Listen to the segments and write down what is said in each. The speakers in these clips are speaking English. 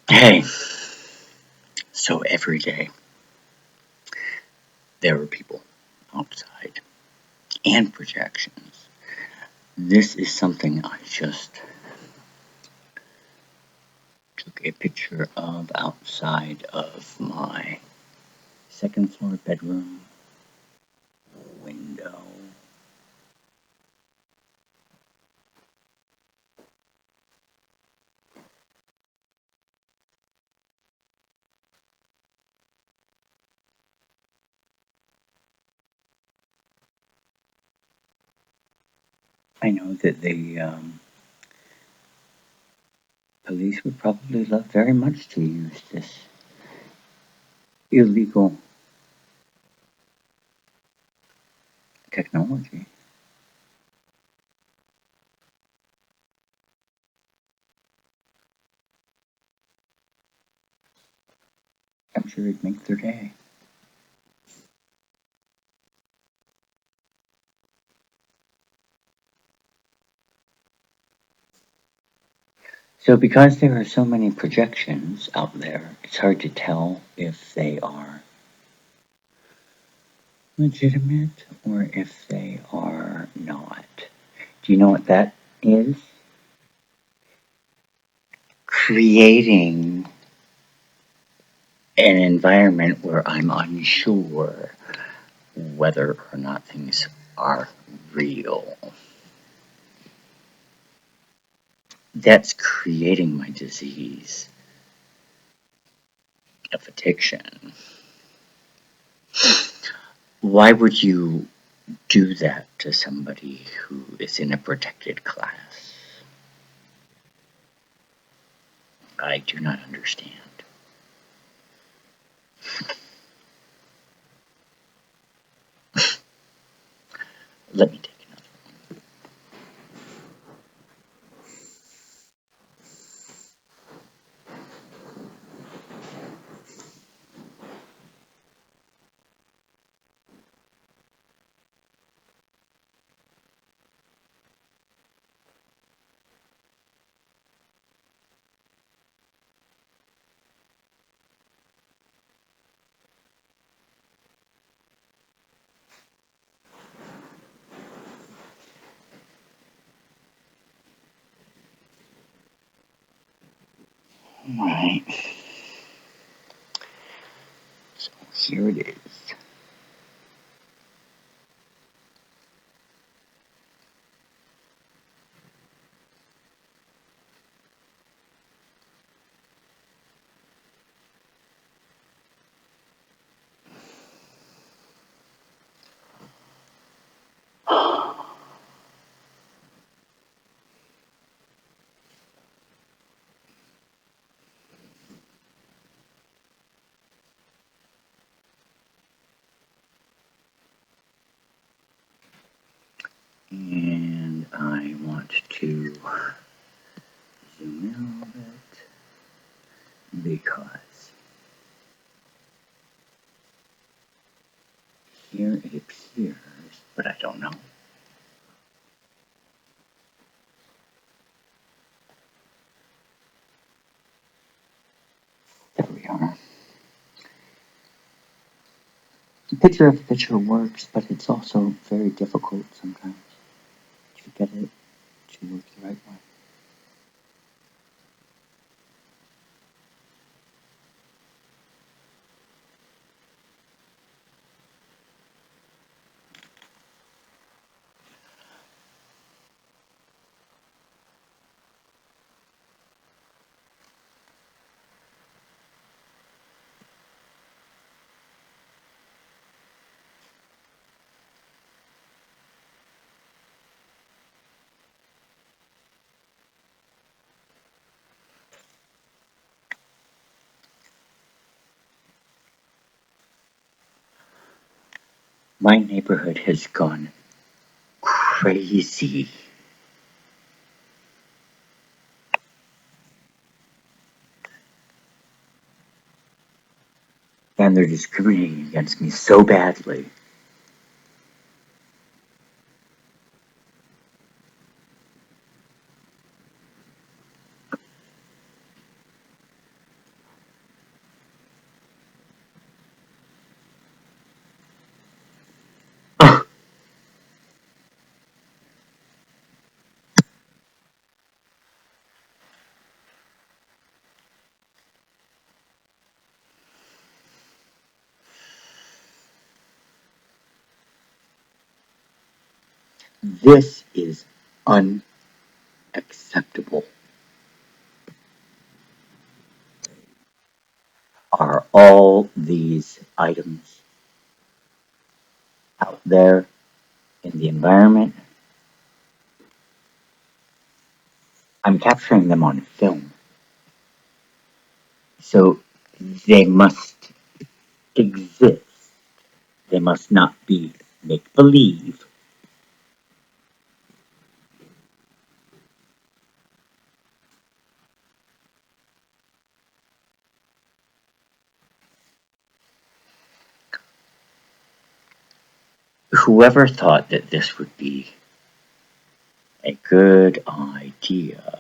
Hey, so every day there are people outside and projections. This is something I just took a picture of outside of my second floor bedroom window. I know that the police would probably love very much to use this illegal technology. I'm sure it'd make their day. So, because there are so many projections out there, it's hard to tell if they are legitimate or if they are not. Do you know what that is? Creating an environment where I'm unsure whether or not things are real. That's creating my disease of addiction. Why would you do that to somebody who is in a protected class? I do not understand. Let me take another. All right. So here it is. And I want to zoom in a little bit because here it appears, but I don't know. There we are. The picture of the picture works, but it's also very difficult sometimes to get it to work the right way. My neighborhood has gone crazy. And they're discriminating against me so badly. This is unacceptable. Are all these items out there in the environment? I'm capturing them on film. So they must exist. They must not be make believe. Whoever thought that this would be a good idea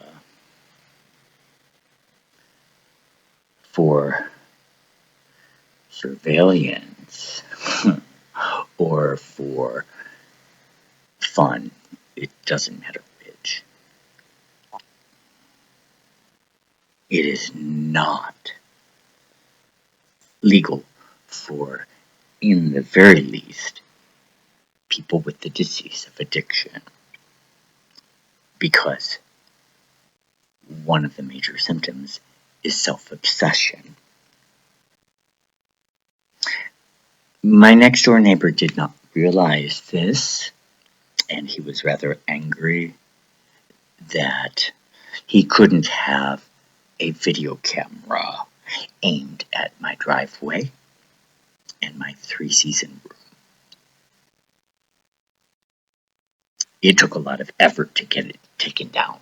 for surveillance or for fun, it doesn't matter which. It is not legal for, in the very least, people with the disease of addiction, because one of the major symptoms is self-obsession. My next door neighbor did not realize this, and he was rather angry that he couldn't have a video camera aimed at my driveway and my 3-season room. It took a lot of effort to get it taken down.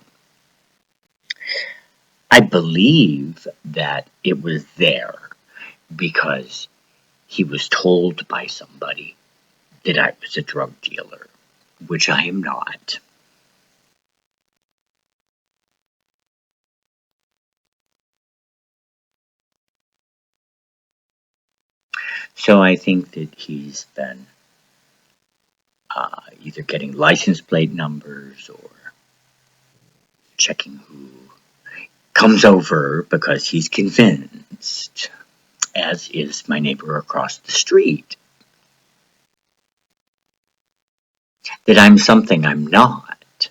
I believe that it was there because he was told by somebody that I was a drug dealer, which I am not. So I think that he's been either getting license plate numbers or checking who comes over, because he's convinced, as is my neighbor across the street, that I'm something I'm not.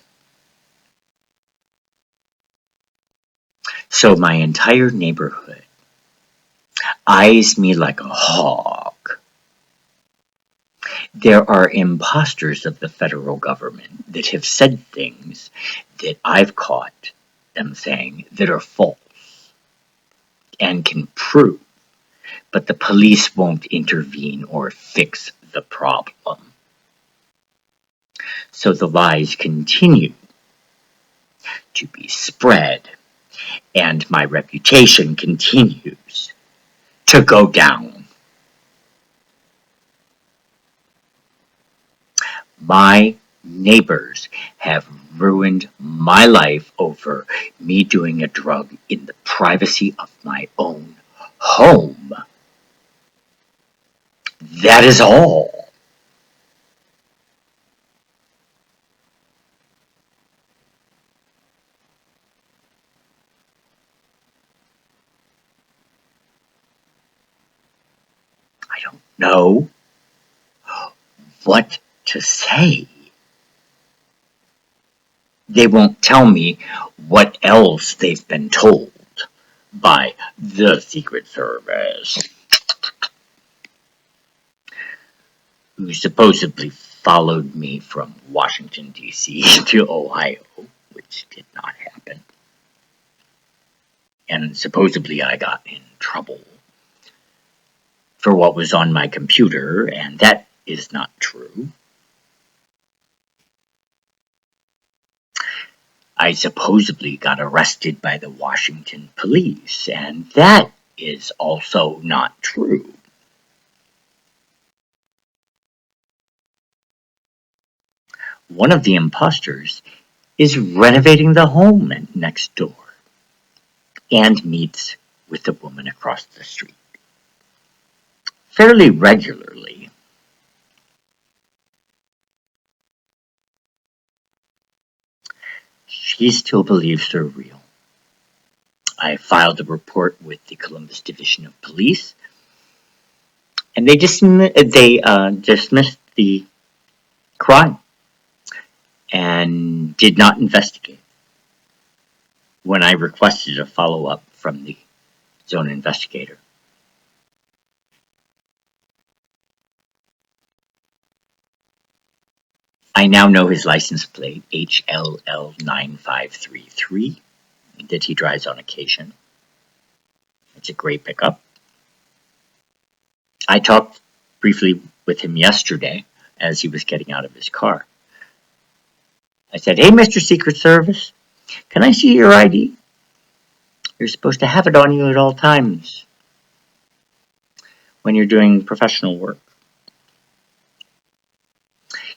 So my entire neighborhood eyes me like a hawk. There are imposters of the federal government that have said things that I've caught them saying that are false and can prove, but the police won't intervene or fix the problem. So the lies continue to be spread, and my reputation continues to go down. My neighbors have ruined my life over me doing a drug in the privacy of my own home. That is all. I don't know what to say. They won't tell me what else they've been told by the Secret Service, who supposedly followed me from Washington, D.C. to Ohio, which did not happen. And supposedly I got in trouble for what was on my computer, and that is not true. I supposedly got arrested by the Washington police, and that is also not true. One of the imposters is renovating the home next door and meets with the woman across the street fairly regularly. She still believes they're real. I filed a report with the Columbus Division of Police, and they dismissed the crime. and did not investigate when I requested a follow-up from the zone investigator. I now know his license plate, HLL9533, that he drives on occasion. It's a great pickup. I talked briefly with him yesterday as he was getting out of his car. I said, "Hey, Mr. Secret Service, can I see your ID? You're supposed to have it on you at all times when you're doing professional work."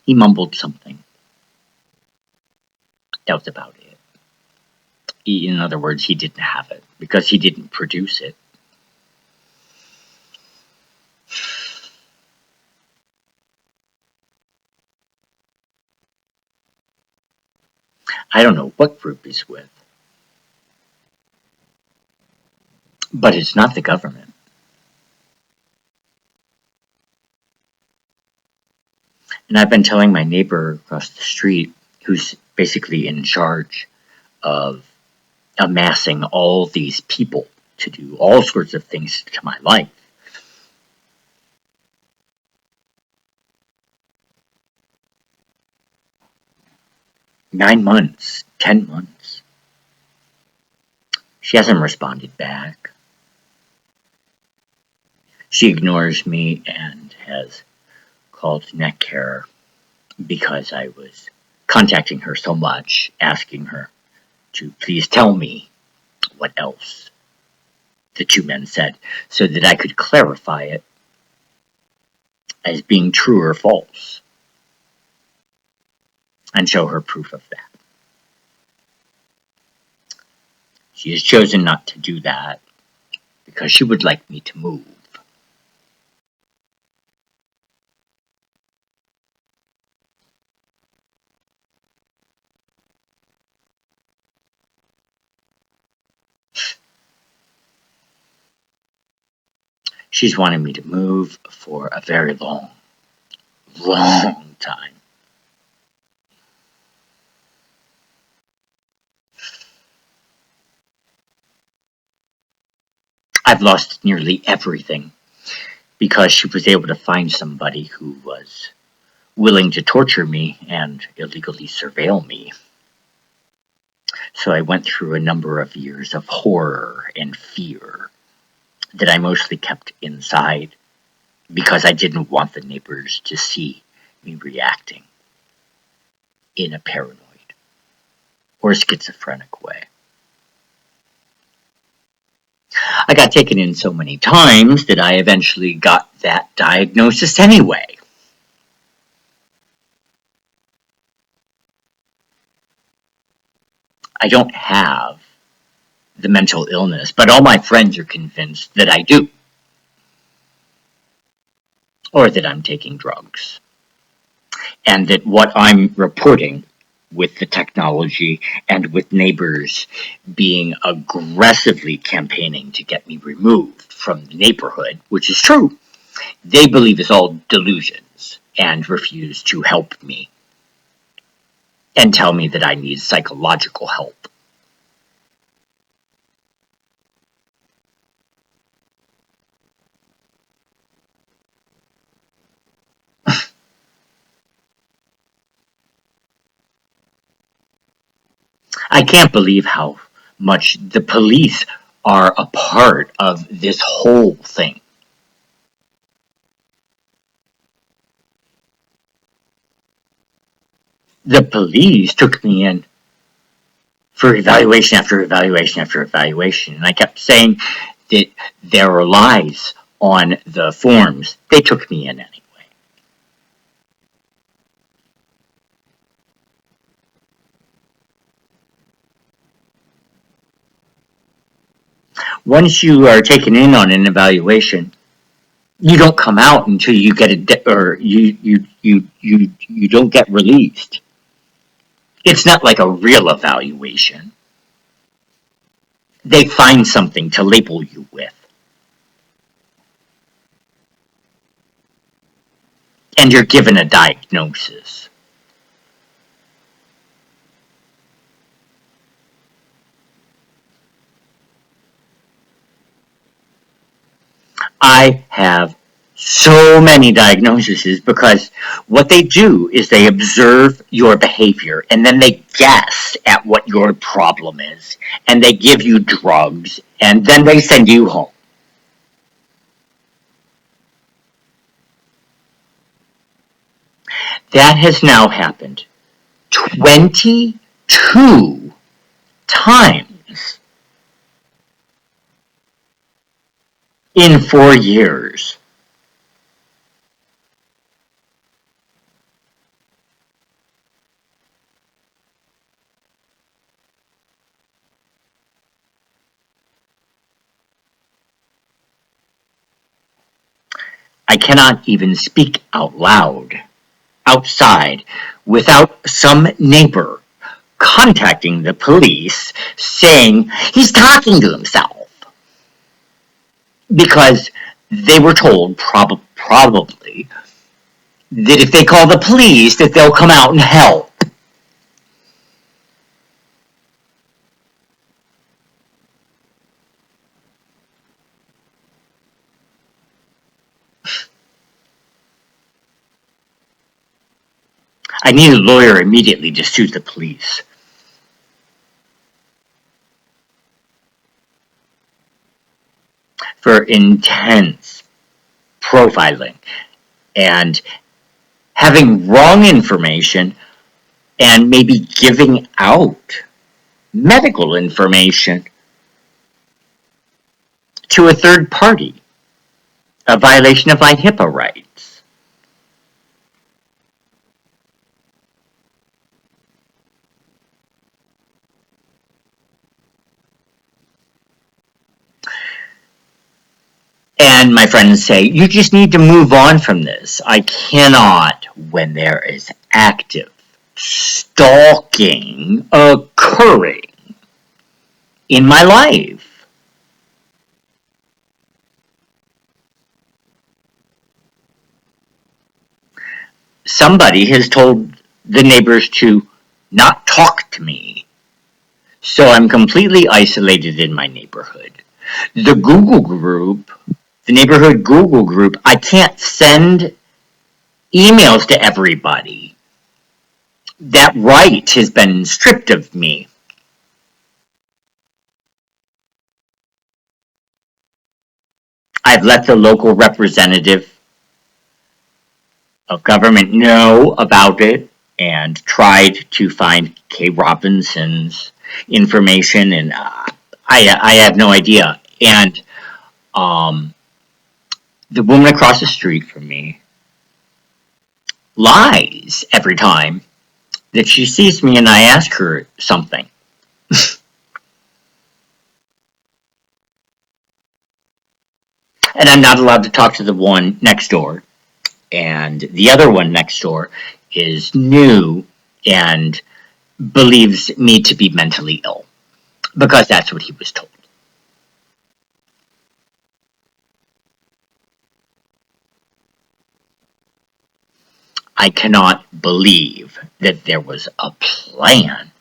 He mumbled something. That was about it. In other words, he didn't have it because he didn't produce it. I don't know what group he's with, but it's not the government. And I've been telling my neighbor across the street, who's basically in charge of amassing all these people to do all sorts of things to my life. Nine months, 10 months. She hasn't responded back. She ignores me and has called NetCare because I was contacting her so much, asking her to please tell me what else the two men said so that I could clarify it as being true or false and show her proof of that. She has chosen not to do that because she would like me to move. She's wanted me to move for a very long time. I've lost nearly everything because she was able to find somebody who was willing to torture me and illegally surveil me. So I went through a number of years of horror and fear that I mostly kept inside because I didn't want the neighbors to see me reacting in a paranoid or schizophrenic way. I got taken in so many times that I eventually got that diagnosis anyway. I don't have the mental illness, but all my friends are convinced that I do, or that I'm taking drugs, and that what I'm reporting with the technology and with neighbors being aggressively campaigning to get me removed from the neighborhood, which is true, they believe is all delusions and refuse to help me and tell me that I need psychological help. I can't believe how much the police are a part of this whole thing. The police took me in for evaluation after evaluation after evaluation, and I kept saying that there were lies on the forms. They took me in anyway. Once you are taken in on an evaluation, you don't come out until you get you don't get released. It's not like a real evaluation. They find something to label you with, and you're given a diagnosis. I have so many diagnoses because what they do is they observe your behavior and then they guess at what your problem is and they give you drugs and then they send you home. That has now happened 22 times in 4 years. I cannot even speak out loud outside without some neighbor contacting the police saying he's talking to himself because they were told probably that if they call the police that they'll come out and help. I need a lawyer immediately to sue the police. For intense profiling and having wrong information and maybe giving out medical information to a third party, a violation of my HIPAA rights. And my friends say, you just need to move on from this. I cannot, when there is active stalking occurring in my life. Somebody has told the neighbors to not talk to me. So I'm completely isolated in my neighborhood. The Google group, the neighborhood Google group, I can't send emails to everybody. That right has been stripped of me. I've let the local representative of government know about it and tried to find Kay Robinson's information, and I have no idea. And um, the woman across the street from me lies every time that she sees me and I ask her something. And I'm not allowed to talk to the one next door. And the other one next door is new and believes me to be mentally ill because that's what he was told. I cannot believe that there was a plan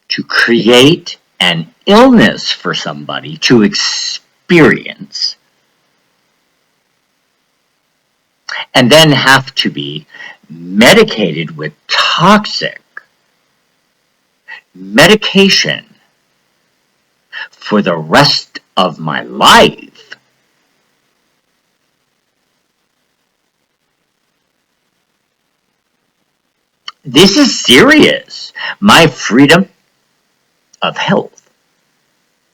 to create an illness for somebody to experience and then have to be medicated with toxic medication for the rest of my life. This is serious. My freedom of health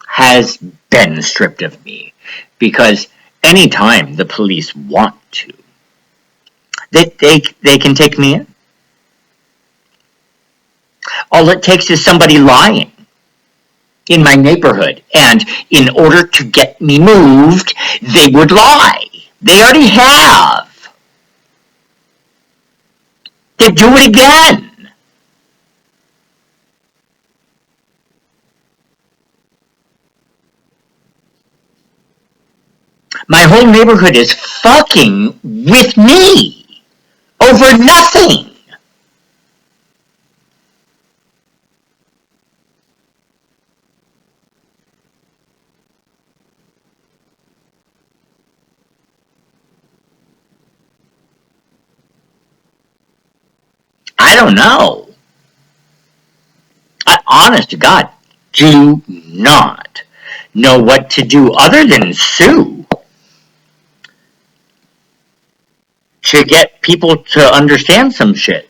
has been stripped of me because anytime the police want to, they can take me in. All it takes is somebody lying in my neighborhood, and in order to get me moved, they would lie. They already have. They do it again. My whole neighborhood is fucking with me over nothing. I don't know. I, honest to God, do not know what to do other than sue to get people to understand some shit.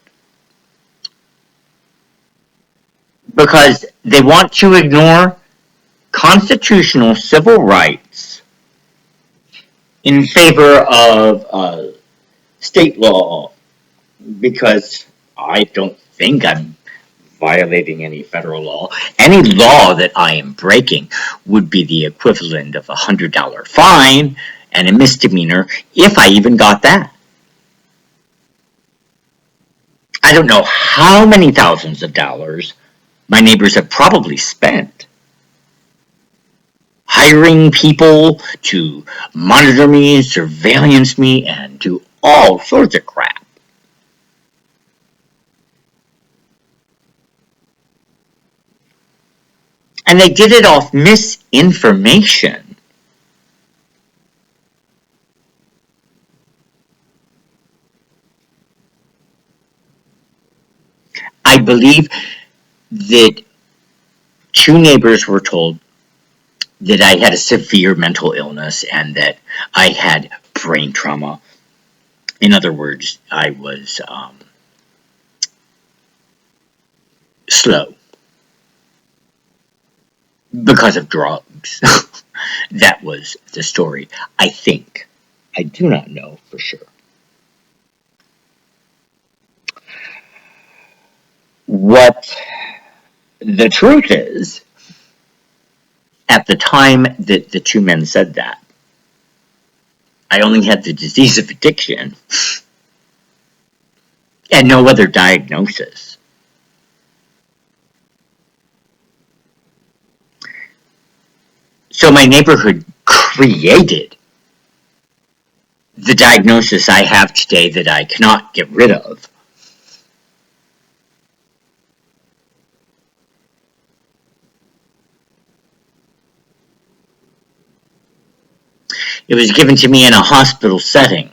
Because they want to ignore constitutional civil rights in favor of state law, because I don't think I'm violating any federal law. Any law that I am breaking would be the equivalent of $100 fine and a misdemeanor, if I even got that. I don't know how many thousands of dollars my neighbors have probably spent hiring people to monitor me, surveillance me, and do all sorts of crap. And they did it off misinformation. I believe that two neighbors were told that I had a severe mental illness and that I had brain trauma. In other words, I was slow because of drugs. That was the story, I think. I do not know for sure. What the truth is, at the time that the two men said that, I only had the disease of addiction and no other diagnosis. So my neighborhood created the diagnosis I have today that I cannot get rid of. It was given to me in a hospital setting.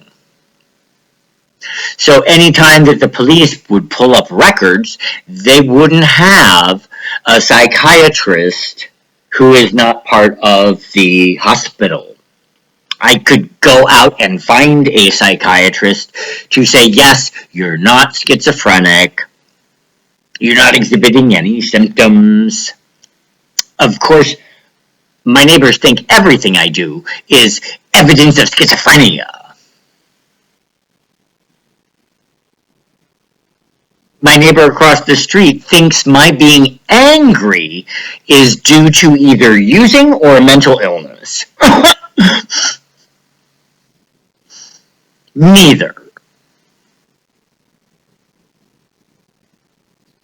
So anytime that the police would pull up records, they wouldn't have a psychiatrist who is not part of the hospital. I could go out and find a psychiatrist to say, yes, you're not schizophrenic, you're not exhibiting any symptoms. Of course, my neighbors think everything I do is evidence of schizophrenia. My neighbor across the street thinks my being angry is due to either using or a mental illness. Neither.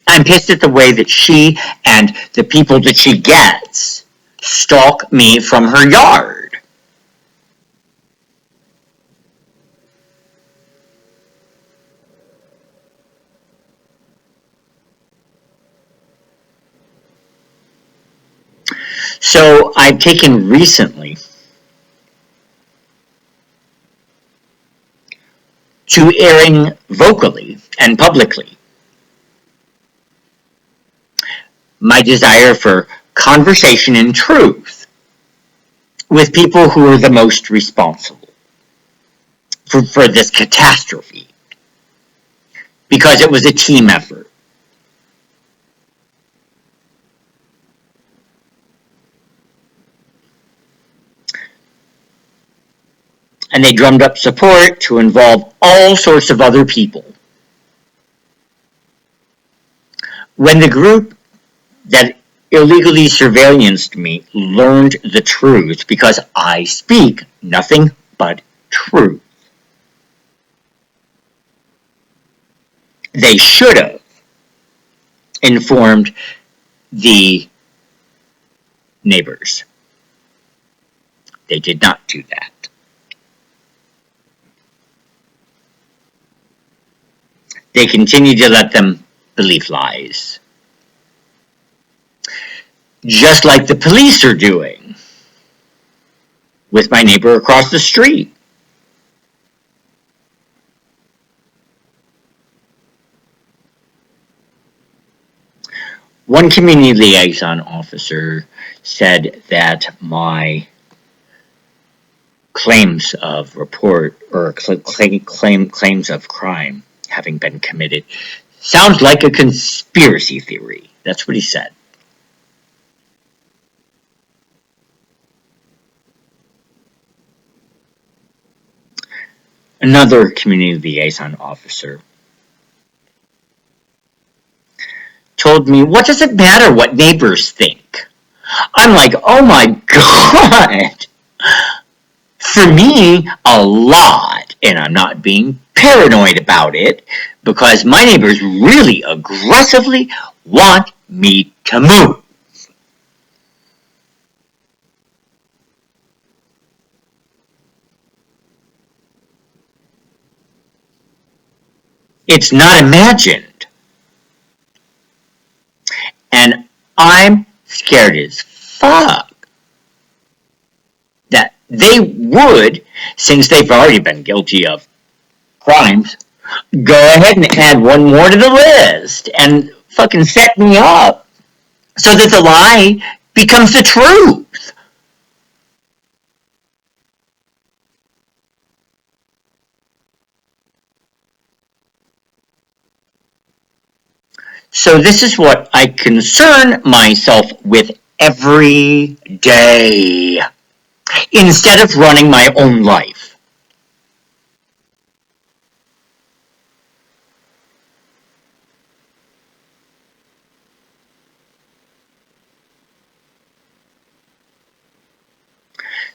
I'm pissed at the way that she and the people that she gets stalk me from her yard. So I've taken recently to airing vocally and publicly my desire for conversation and truth with people who are the most responsible for this catastrophe, because it was a team effort. And they drummed up support to involve all sorts of other people. When the group that illegally surveillanced me learned the truth, because I speak nothing but truth, they should have informed the neighbors. They did not do that. They continued to let them believe lies. Just like the police are doing with my neighbor across the street. One community liaison officer said that my claims of report or claims of crime having been committed sounds like a conspiracy theory. That's what he said. Another community liaison officer told me, "What does it matter what neighbors think?" I'm like, oh my God. For me, a lot. And I'm not being paranoid about it because my neighbors really aggressively want me to move. It's not imagined. And I'm scared as fuck that they would, since they've already been guilty of crimes, go ahead and add one more to the list and fucking set me up so that the lie becomes the truth. So this is what I concern myself with every day instead of running my own life.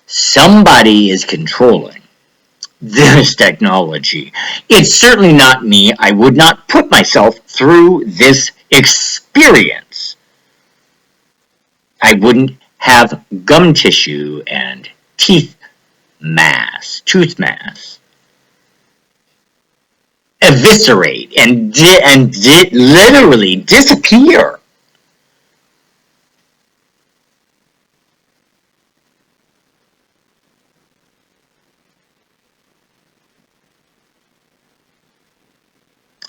Somebody is controlling this technology. It's certainly not me. I would not put myself through this experience. I wouldn't have gum tissue and tooth mass, eviscerate and literally disappear.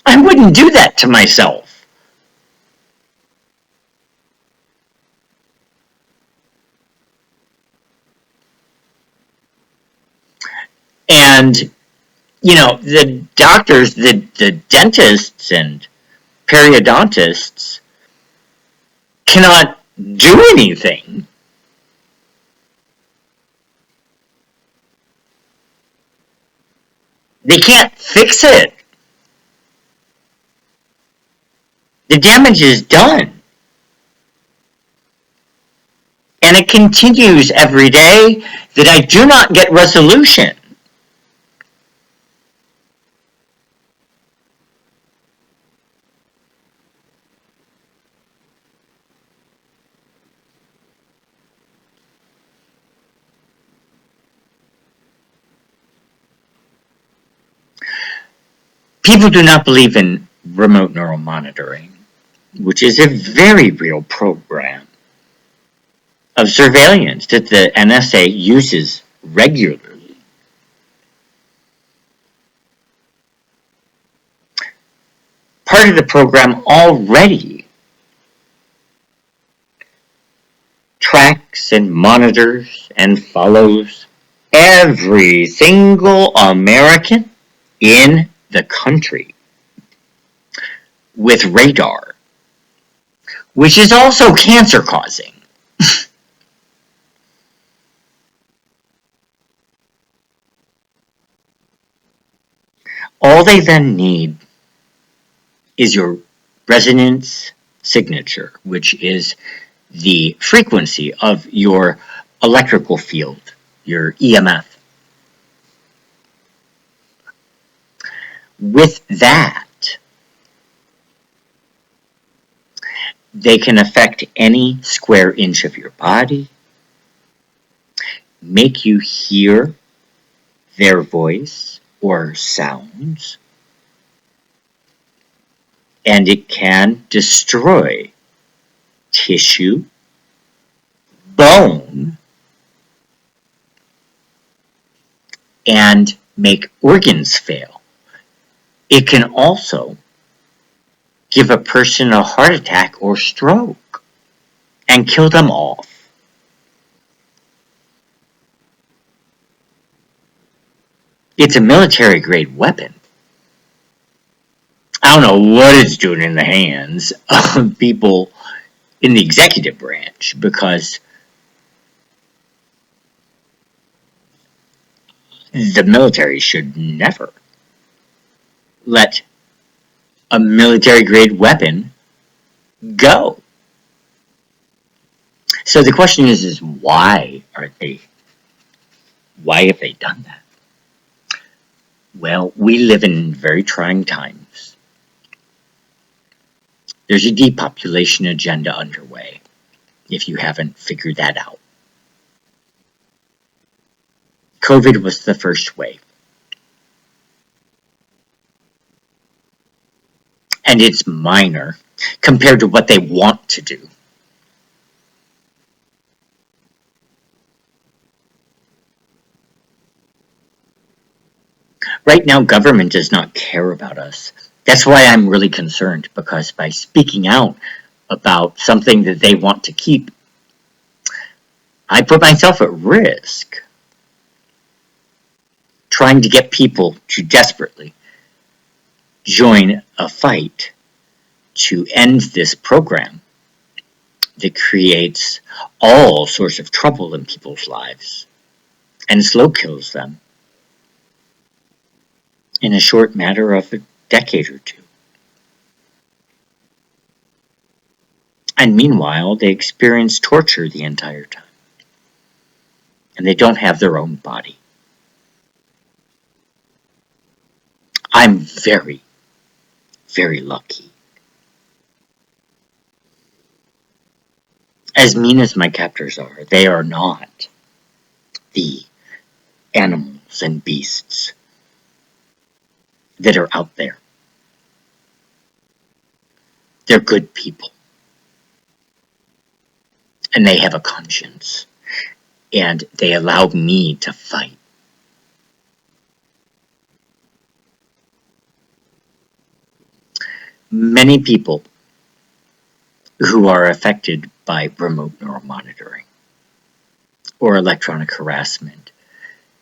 I wouldn't do that to myself. And, the doctors, the dentists and periodontists cannot do anything. They can't fix it. The damage is done. And it continues every day that I do not get resolution. People do not believe in remote neural monitoring, which is a very real program of surveillance that the NSA uses regularly. Part of the program already tracks and monitors and follows every single American in the country with radar, which is also cancer causing. All they then need is your resonance signature, which is the frequency of your electrical field, your EMF. With that, they can affect any square inch of your body, make you hear their voice or sounds, and it can destroy tissue, bone, and make organs fail. It can also give a person a heart attack or stroke and kill them off. It's a military-grade weapon. I don't know what it's doing in the hands of people in the executive branch, because the military should never let a military-grade weapon go. So the question is why have they done that? Well, we live in very trying times. There's a depopulation agenda underway, if you haven't figured that out. COVID was the first wave. And it's minor compared to what they want to do. Right now, government does not care about us. That's why I'm really concerned, because by speaking out about something that they want to keep, I put myself at risk trying to get people to desperately join a fight to end this program that creates all sorts of trouble in people's lives and slow kills them in a short matter of a decade or two. And meanwhile, they experience torture the entire time. And they don't have their own body. I'm very, very lucky. As mean as my captors are, they are not the animals and beasts that are out there. They're good people. And they have a conscience. And they allow me to fight. Many people who are affected by remote neuromonitoring or electronic harassment,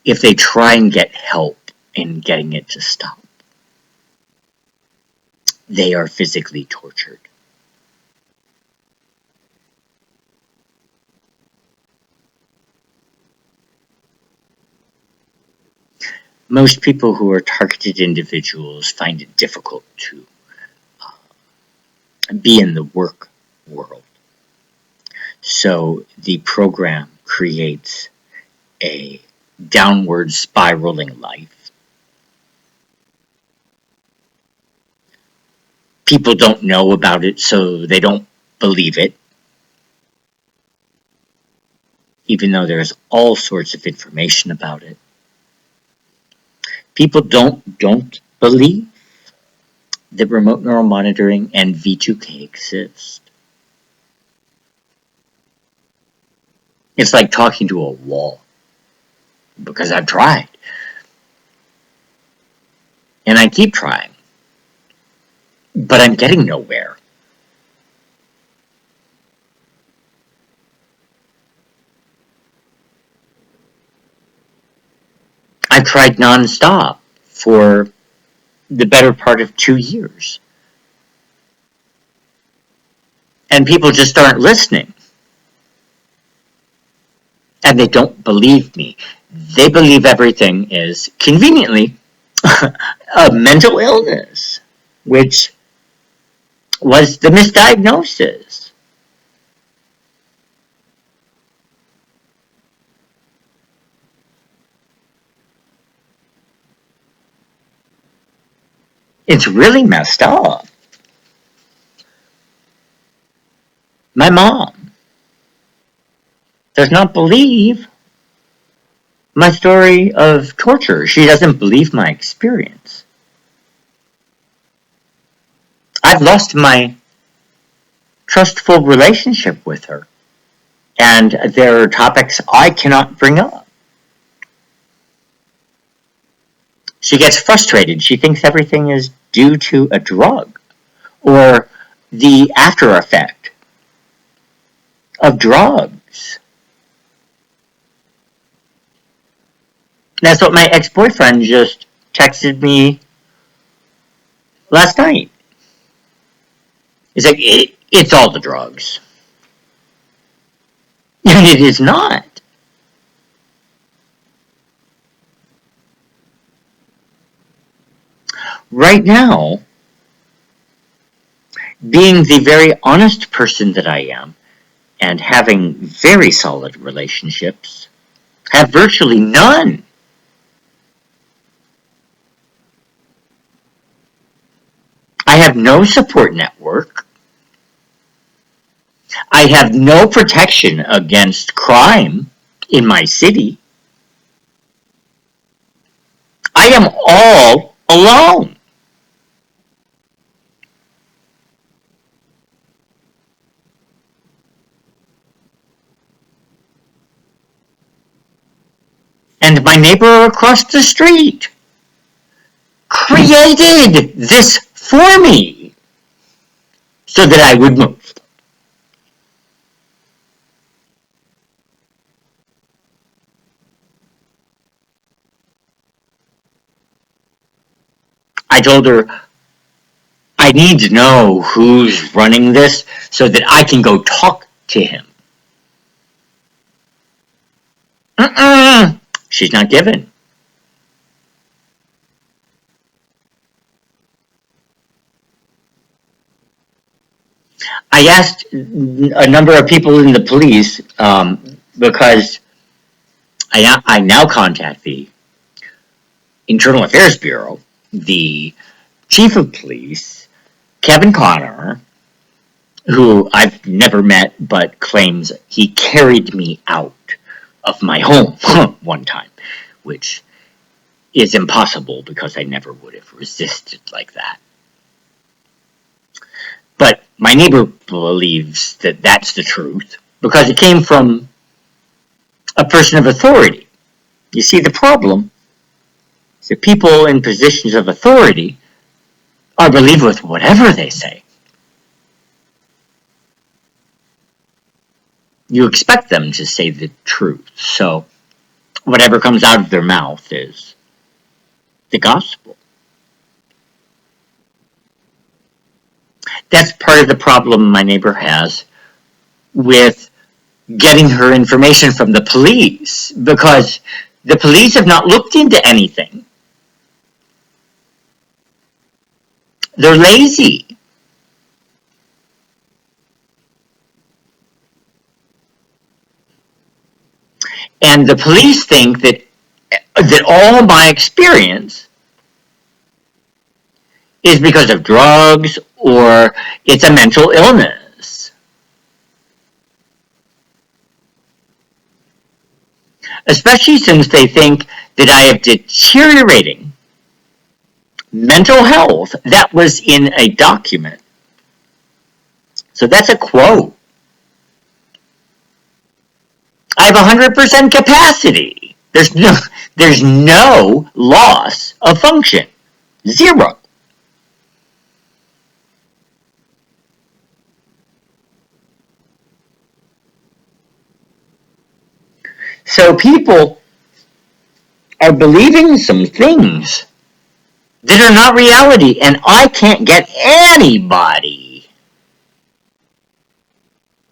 if they try and get help in getting it to stop, they are physically tortured. Most people who are targeted individuals find it difficult to be in the work world. So the program creates a downward spiraling life. People don't know about it, so they don't believe it, even though there's all sorts of information about it. People don't believe that remote neural monitoring and V2K exist. It's like talking to a wall, because I've tried. And I keep trying. But I'm getting nowhere. I've tried nonstop for the better part of 2 years. And people just aren't listening. And they don't believe me. They believe everything is, conveniently, a mental illness, which was the misdiagnosis. It's really messed up. My mom does not believe my story of torture. She doesn't believe my experience. I've lost my trustful relationship with her. And there are topics I cannot bring up. She gets frustrated. She thinks everything is due to a drug or the after effect of drugs. That's what my ex-boyfriend just texted me last night. He's like, it's all the drugs. And it is not. Right now, being the very honest person that I am, and having very solid relationships, have virtually none. I have no support network. I have no protection against crime in my city. I am all alone. And my neighbor across the street created this for me so that I would move. I told her, I need to know who's running this so that I can go talk to him. She's not given. I asked a number of people in the police because I now contact the Internal Affairs Bureau, the chief of police, Kevin Connor, who I've never met but claims he carried me out of my home one time, which is impossible because I never would have resisted like that. But my neighbor believes that that's the truth because it came from a person of authority. You see, the problem is that people in positions of authority are believed with whatever they say. You expect them to say the truth, so whatever comes out of their mouth is the gospel. That's part of the problem my neighbor has with getting her information from the police, because the police have not looked into anything. They're lazy. And the police think that all of my experience is because of drugs or it's a mental illness. Especially since they think that I have deteriorating mental health that was in a document. So that's a quote. I have 100% capacity. There's no loss of function. Zero. So people are believing some things that are not reality, and I can't get anybody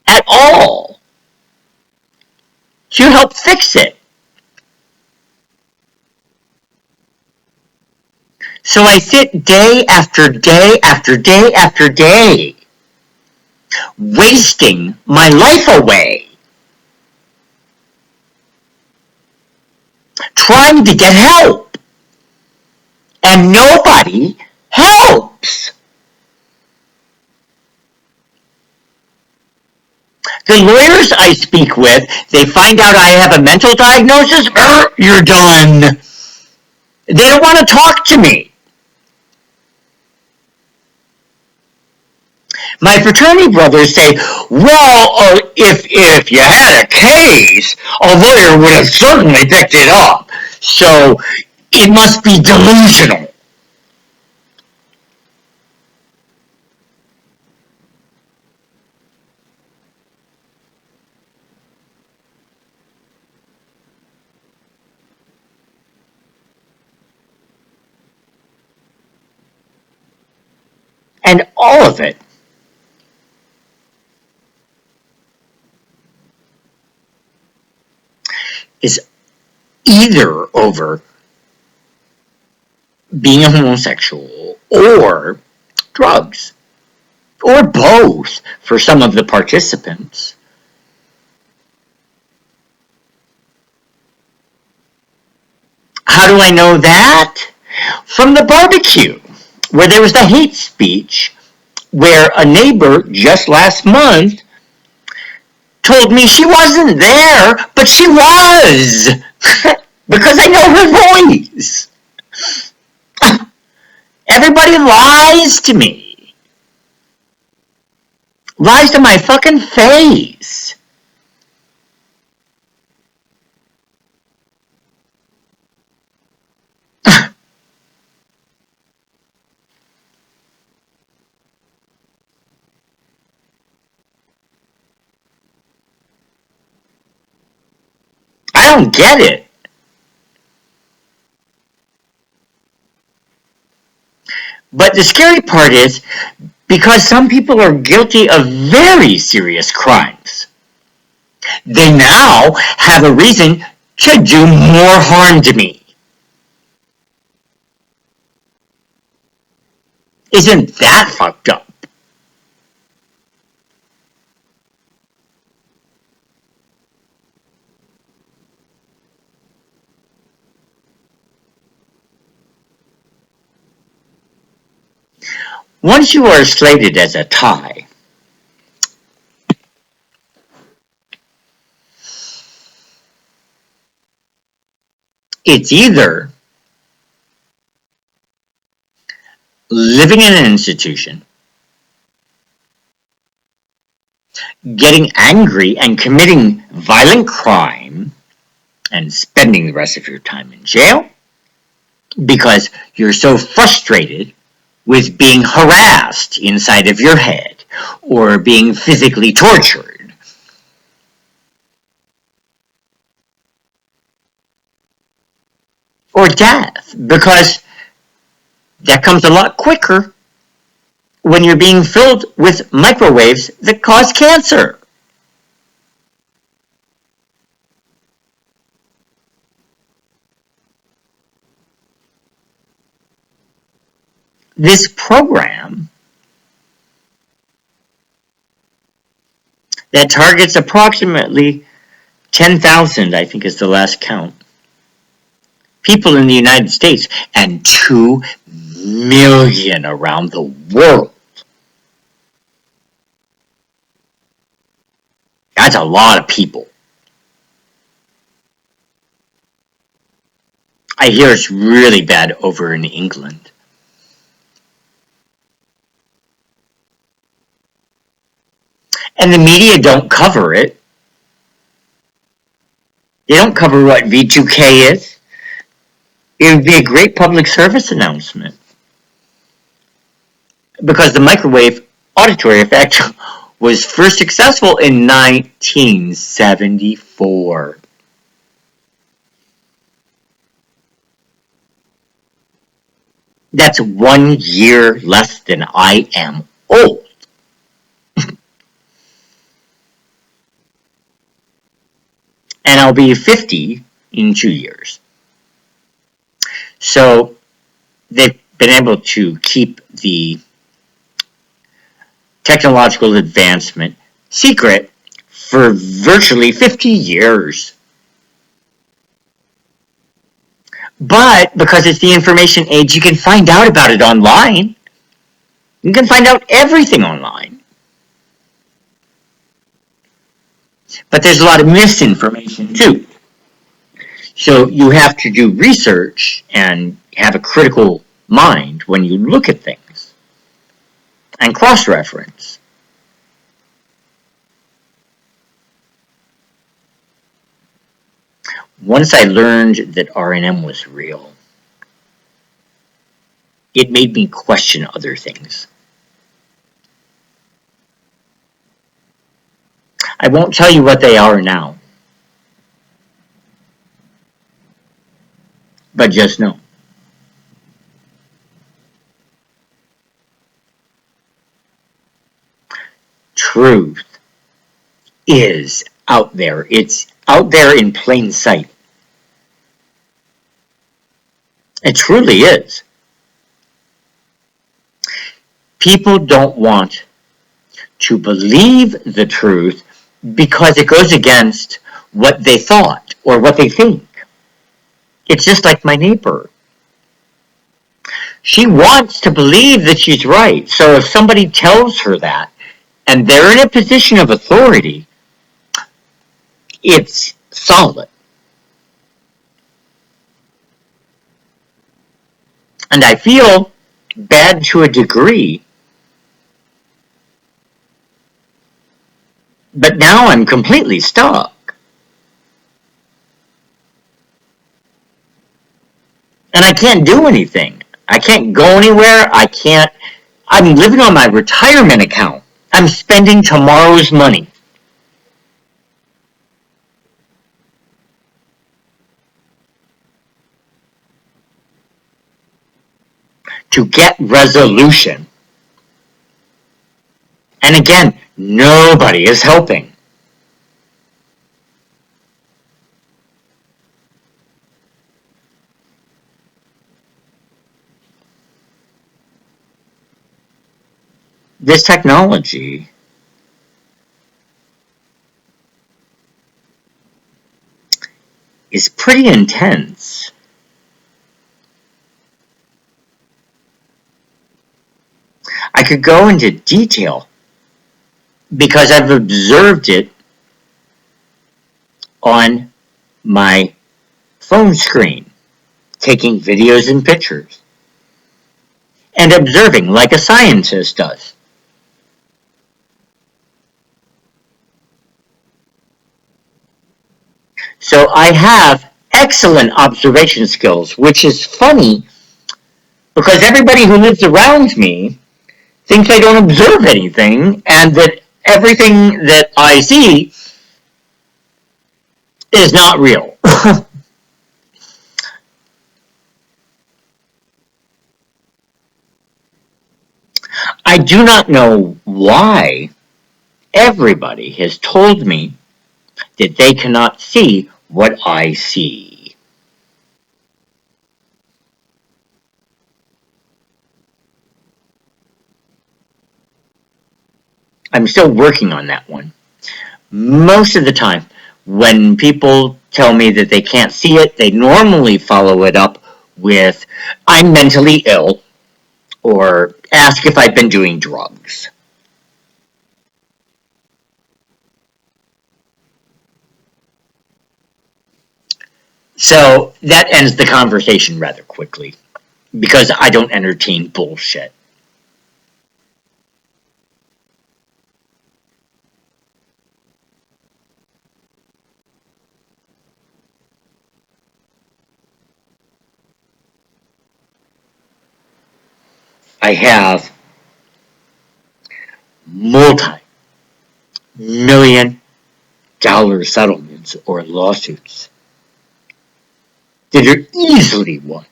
at all to help fix it. So I sit day after day after day after day, wasting my life away, trying to get help, and nobody helps. The lawyers I speak with, they find out I have a mental diagnosis, you're done. They don't want to talk to me. My fraternity brothers say, well, if you had a case, a lawyer would have certainly picked it up. So it must be delusional. And all of it is either over being a homosexual or drugs, or both for some of the participants. How do I know that? From the barbecue, where there was the hate speech, where a neighbor just last month told me she wasn't there, but she was. Because I know her voice. Everybody lies to me. Lies to my fucking face. I don't get it. But the scary part is, because some people are guilty of very serious crimes, they now have a reason to do more harm to me. Isn't that fucked up? Once you are slated as a tie, it's either living in an institution, getting angry and committing violent crime, and spending the rest of your time in jail because you're so frustrated with being harassed inside of your head or being physically tortured. Or death, because that comes a lot quicker when you're being filled with microwaves that cause cancer. This program that targets approximately 10,000, I think is the last count, people in the United States and 2 million around the world. That's a lot of people. I hear it's really bad over in England. And the media don't cover it. They don't cover what V2K is. It would be a great public service announcement. Because the microwave auditory effect was first successful in 1974. That's 1 year less than I am old. And I'll be 50 in 2 years. So they've been able to keep the technological advancement secret for virtually 50 years. But because it's the information age, you can find out about it online. You can find out everything online. But there's a lot of misinformation too. So you have to do research and have a critical mind when you look at things and cross-reference. Once I learned that RNM was real, it made me question other things. I won't tell you what they are now, but just know. is out there. It's out there in plain sight. It truly is. People don't want to believe the truth because it goes against what they thought or what they think. It's just like my neighbor. She wants to believe that she's right. So if somebody tells her that and they're in a position of authority, it's solid. And I feel bad to a degree, but now I'm completely stuck. And I can't do anything. I can't go anywhere. I'm living on my retirement account. I'm spending tomorrow's money. To get resolution. And again, nobody is helping. This technology is pretty intense. I could go into detail because I've observed it on my phone screen, taking videos and pictures, and observing like a scientist does. So I have excellent observation skills, which is funny because everybody who lives around me thinks I don't observe anything and that everything that I see is not real. I do not know why everybody has told me that they cannot see what I see. I'm still working on that one. Most of the time, when people tell me that they can't see it, they normally follow it up with, I'm mentally ill, or ask if I've been doing drugs. So that ends the conversation rather quickly because I don't entertain bullshit. I have multi-million-dollar settlements or lawsuits that are easily won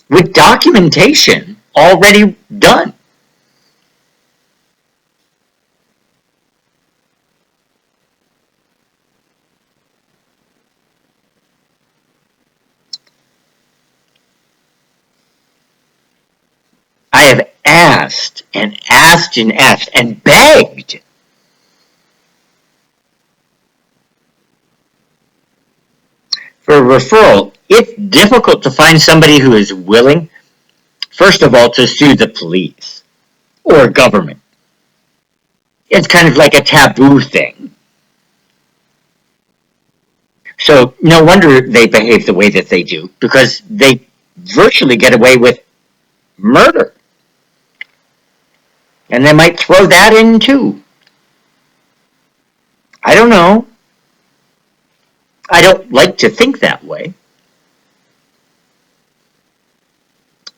with documentation already done. I have asked and asked and asked and begged for a referral. It's difficult to find somebody who is willing, first of all, to sue the police or government. It's kind of like a taboo thing. So no wonder they behave the way that they do, because they virtually get away with murder. And they might throw that in too. I don't know. I don't like to think that way.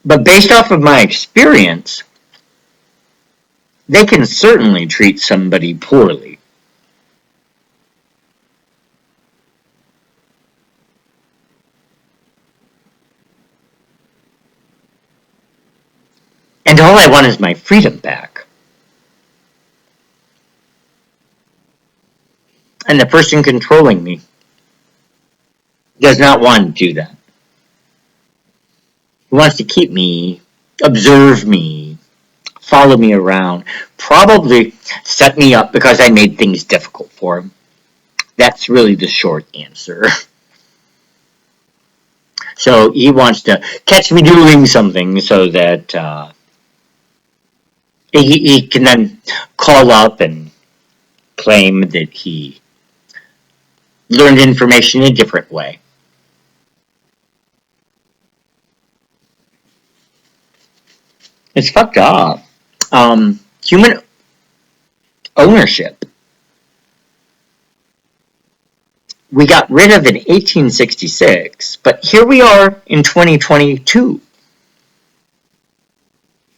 But based off of my experience, they can certainly treat somebody poorly. And all I want is my freedom back. And the person controlling me does not want to do that. He wants to keep me, observe me, follow me around, probably set me up because I made things difficult for him. That's really the short answer. So he wants to catch me doing something so that he can then call up and claim that he learned information in a different way. It's fucked up. Human ownership. We got rid of it in 1866, but here we are in 2022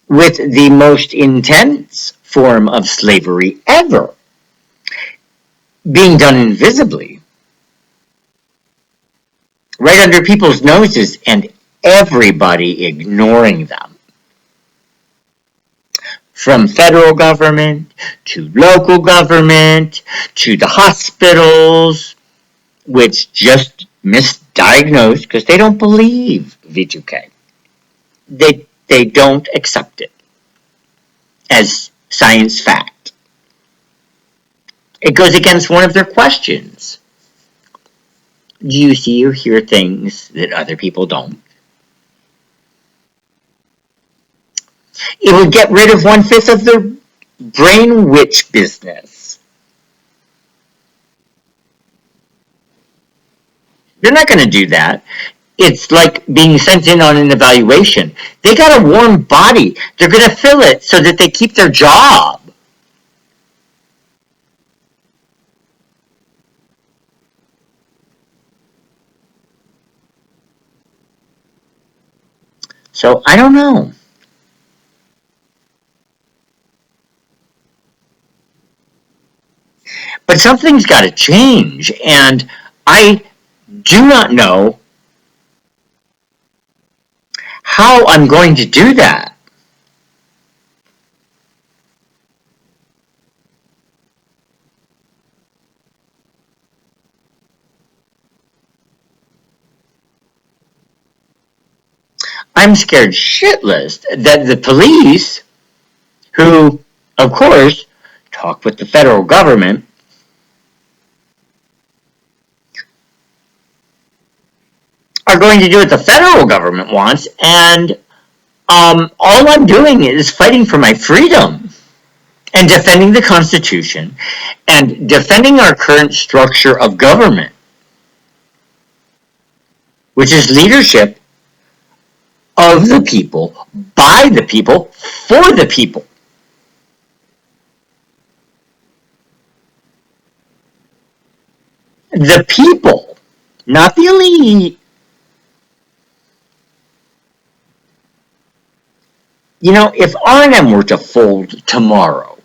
with the most intense form of slavery ever being done invisibly, right under people's noses, and everybody ignoring them. From federal government to local government to the hospitals, which just misdiagnosed because they don't believe V2K. They don't accept it as science fact. It goes against one of their questions. Do you see or hear things that other people don't? It would get rid of 1/5 of their brain witch business. They're not going to do that. It's like being sent in on an evaluation. They got a warm body. They're going to fill it so that they keep their job. So I don't know. But something's got to change, and I do not know how I'm going to do that. I'm scared shitless that the police, who, of course, talk with the federal government, are going to do what the federal government wants, and all I'm doing is fighting for my freedom and defending the Constitution and defending our current structure of government, which is leadership of the people, by the people, for the people. The people, not the elite. You know, if R&M were to fold tomorrow,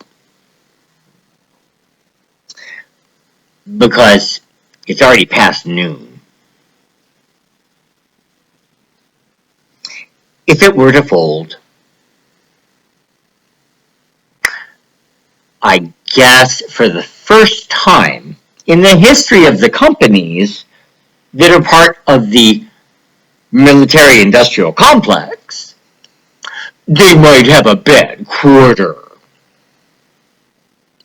because it's already past noon, if it were to fold, I guess for the first time in the history of the companies that are part of the military-industrial complex, they might have a bad quarter.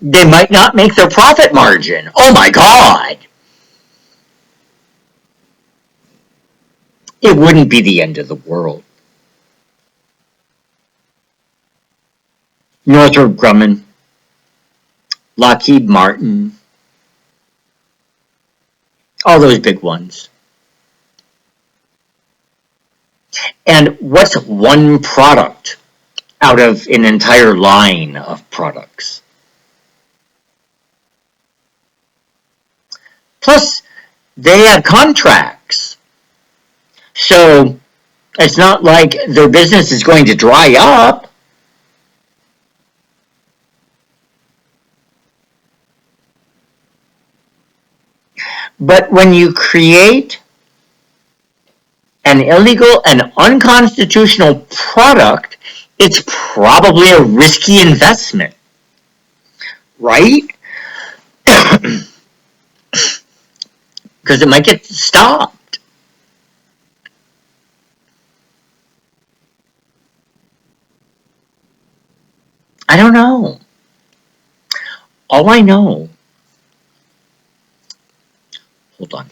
They might not make their profit margin. Oh my God! It wouldn't be the end of the world. Northrop Grumman, Lockheed Martin, all those big ones. And what's one product out of an entire line of products? Plus, they have contracts. So it's not like their business is going to dry up. But when you create an illegal and unconstitutional product, it's probably a risky investment, right? Because it might get stopped. I don't know. All I know, hold on.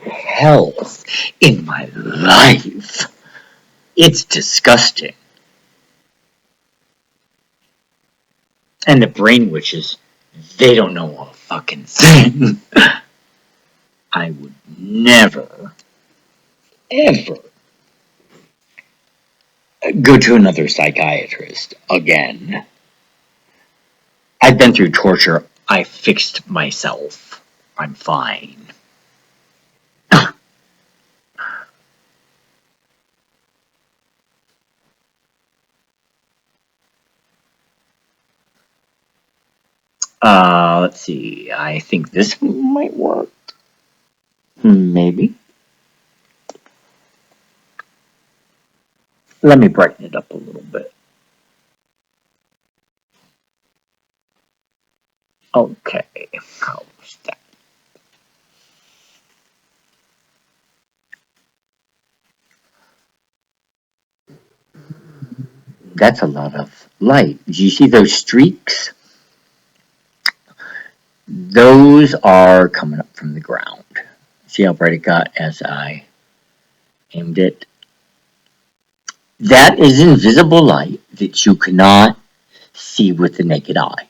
Health in my life. It's disgusting. And the brain witches, they don't know a fucking thing. I would never, ever go to another psychiatrist again. I've been through torture. I fixed myself. I'm fine. Let's see. I think this might work. Maybe. Let me brighten it up a little bit. Okay. How's that? That's a lot of light. Do you see those streaks? Those are coming up from the ground. See how bright it got as I aimed it? That is invisible light that you cannot see with the naked eye.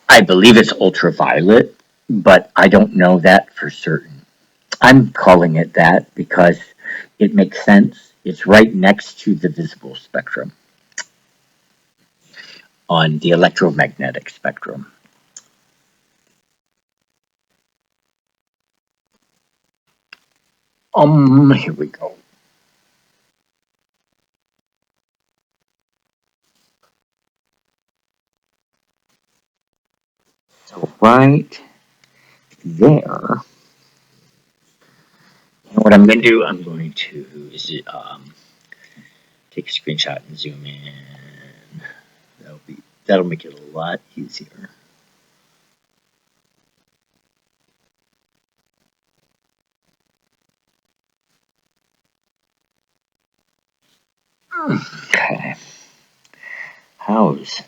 I believe it's ultraviolet, but I don't know that for certain. I'm calling it that because it makes sense. It's right next to the visible spectrum on the electromagnetic spectrum. Here we go. So right there, and what I'm going to do, I'm going to take a screenshot and zoom in. That'll make it a lot easier. Okay, how's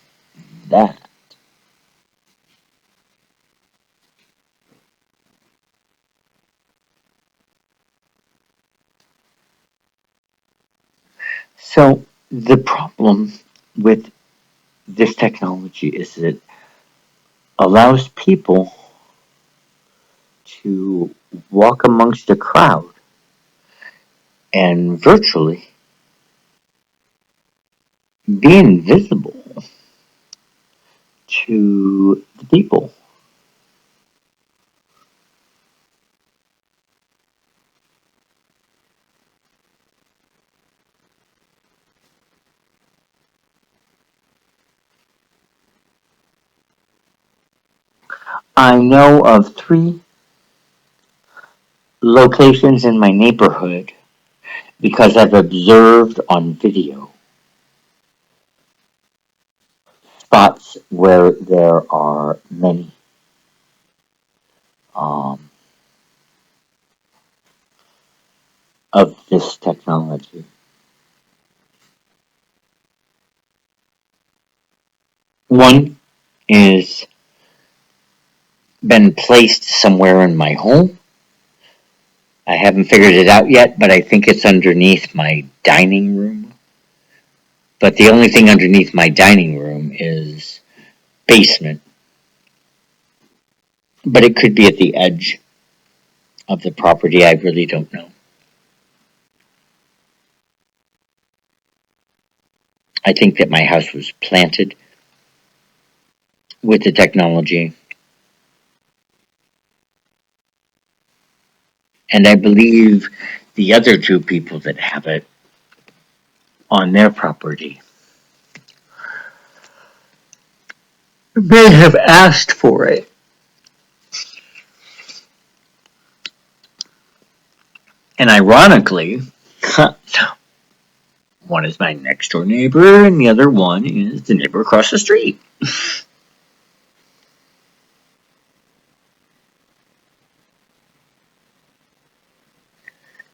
that? So the problem with this technology is that it allows people to walk amongst a crowd and virtually be invisible to the people. I know of 3 locations in my neighborhood because I've observed on video spots where there are many um, of this technology. One is been placed somewhere in my home. I haven't figured it out yet, but I think it's underneath my dining room. But the only thing underneath my dining room is basement. But it could be at the edge of the property. I really don't know. I think that my house was planted with the technology. And I believe the other two people that have it on their property may have asked for it. And ironically, one is my next door neighbor and the other one is the neighbor across the street.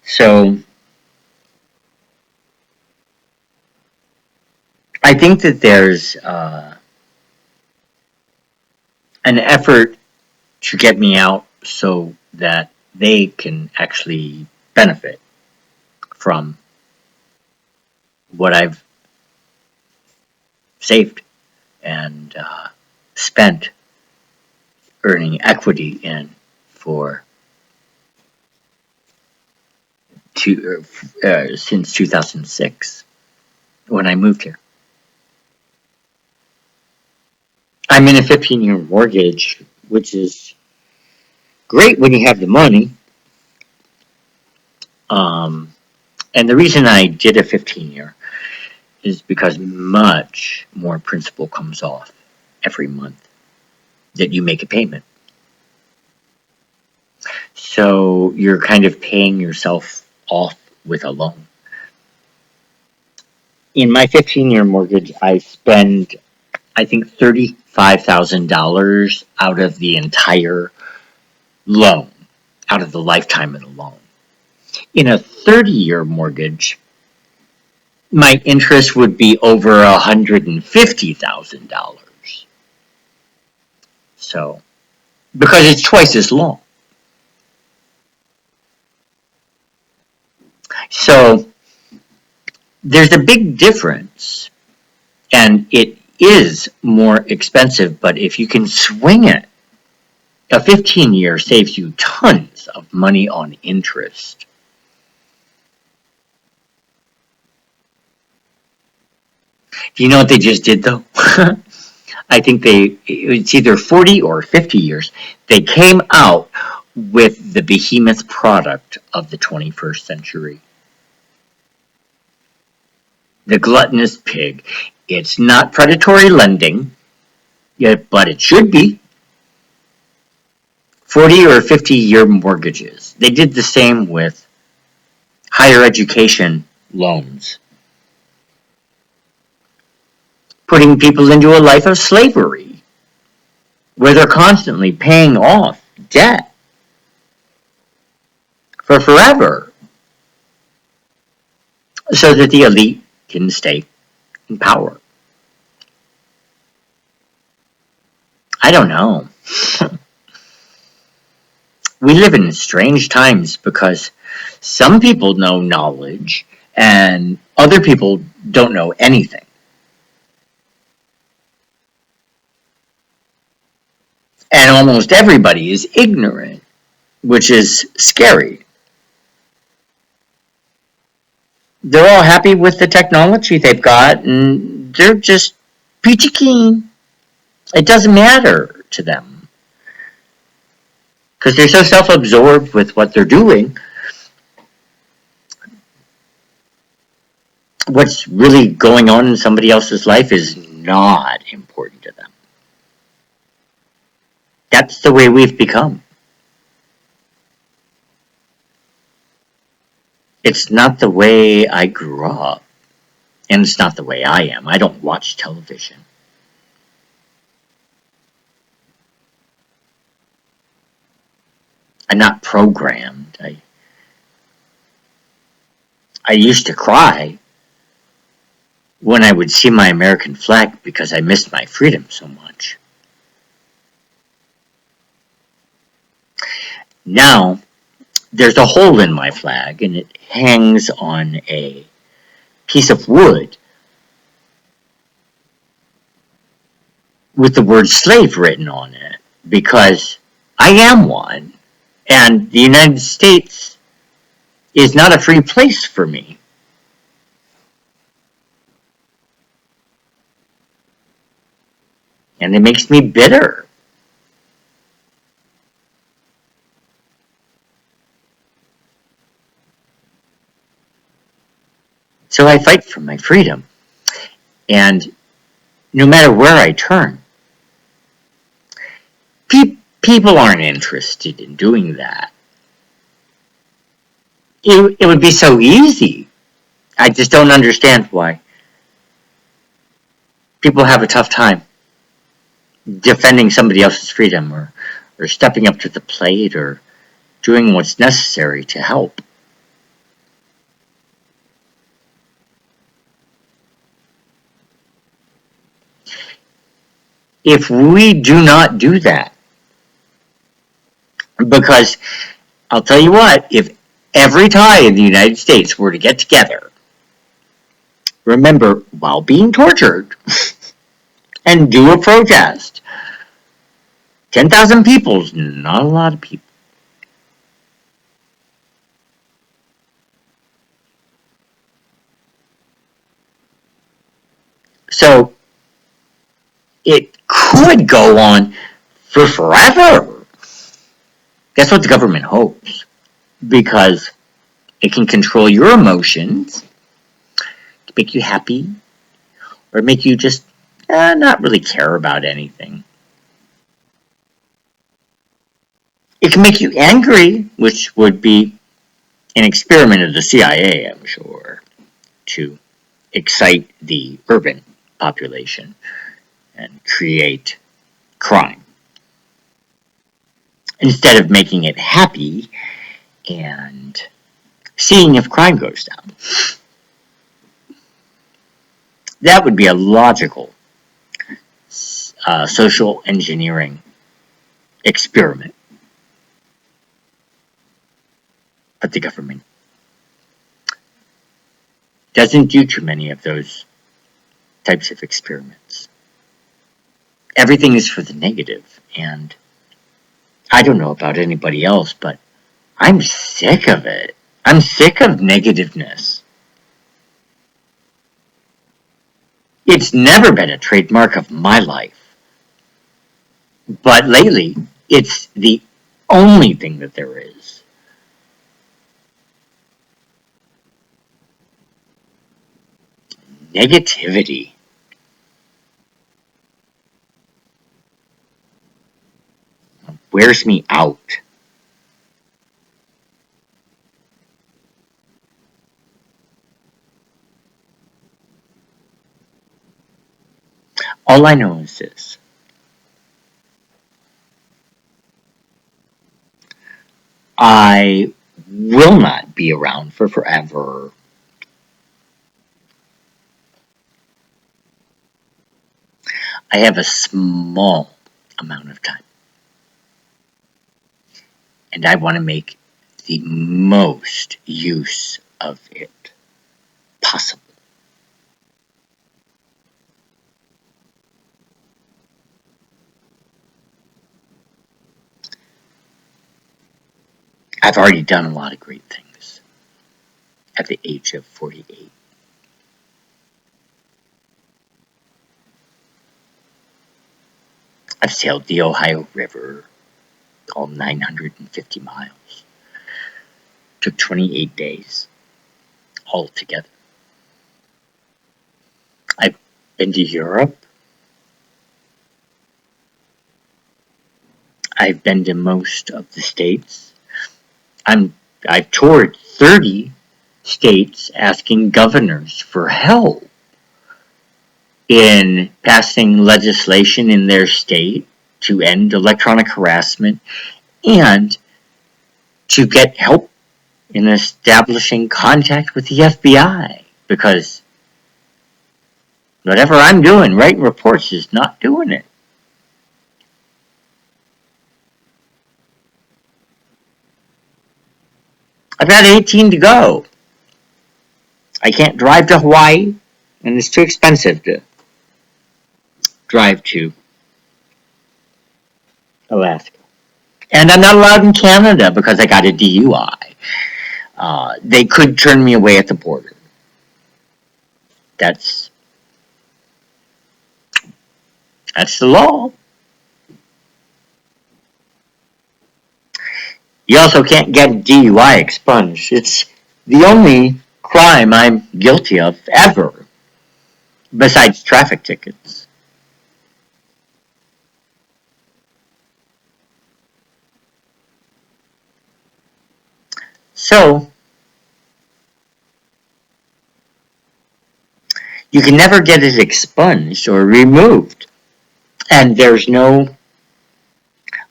So I think that there's an effort to get me out so that they can actually benefit from what I've saved and spent earning equity in for since 2006 when I moved here. I'm in a 15-year mortgage, which is great when you have the money. And the reason I did a 15-year is because much more principal comes off every month that you make a payment. So you're kind of paying yourself off with a loan. In my 15-year mortgage, I spend, I think, $35,000 out of the entire loan, out of the lifetime of the loan. In a 30-year mortgage, my interest would be over $150,000. So, because it's twice as long. So, there's a big difference, and it is more expensive, but if you can swing it, a 15-year saves you tons of money on interest. Do you know what they just did though? I think it's either 40 or 50 years. They came out with the behemoth product of the 21st century. The gluttonous pig. It's not predatory lending, yet, but it should be. 40 or 50-year mortgages. They did the same with higher education loans, putting people into a life of slavery where they're constantly paying off debt for forever so that the elite can stay in power. I don't know. We live in strange times because some people know knowledge and other people don't know anything. And almost everybody is ignorant, which is scary. They're all happy with the technology they've got and they're just peachy keen. It doesn't matter to them because they're so self-absorbed with what they're doing. What's really going on in somebody else's life is not important to them. That's the way we've become. It's not the way I grew up, and it's not the way I am. I don't watch television. programmed. I used to cry when I would see my American flag because I missed my freedom so much. Now, there's a hole in my flag and it hangs on a piece of wood with the word slave written on it because I am one and the United States is not a free place for me. And it makes me bitter. So I fight for my freedom. And no matter where I turn, people aren't interested in doing that. It would be so easy. I just don't understand why people have a tough time defending somebody else's freedom or stepping up to the plate or doing what's necessary to help. If we do not do that, because I'll tell you what, if every tie in the United States were to get together, remember, while being tortured, and do a protest, 10,000 people is not a lot of people. So it could go on for forever. That's what the government hopes, because it can control your emotions to make you happy or make you just not really care about anything. It can make you angry, which would be an experiment of the CIA, I'm sure, to excite the urban population and create crime. Instead of making it happy and seeing if crime goes down. That would be a logical social engineering experiment. But the government doesn't do too many of those types of experiments. Everything is for the negative, and I don't know about anybody else, but I'm sick of it. I'm sick of negativeness. It's never been a trademark of my life. But lately, it's the only thing that there is. Negativity. Wears me out. All I know is this. I will not be around for forever. I have a small amount of time. And I want to make the most use of it possible. I've already done a lot of great things at the age of 48. I've sailed the Ohio River, all 950 miles. Took 28 days altogether. I've been to Europe. I've been to most of the states. I've toured 30 states asking governors for help in passing legislation in their state to end electronic harassment and to get help in establishing contact with the FBI, because whatever I'm doing, writing reports, is not doing it. I've got 18 to go. I can't drive to Hawaii, and it's too expensive to drive to Alaska. And I'm not allowed in Canada because I got a DUI. They could turn me away at the border. That's the law. You also can't get DUI expunged. It's the only crime I'm guilty of ever, besides traffic tickets. So, you can never get it expunged or removed. And there's no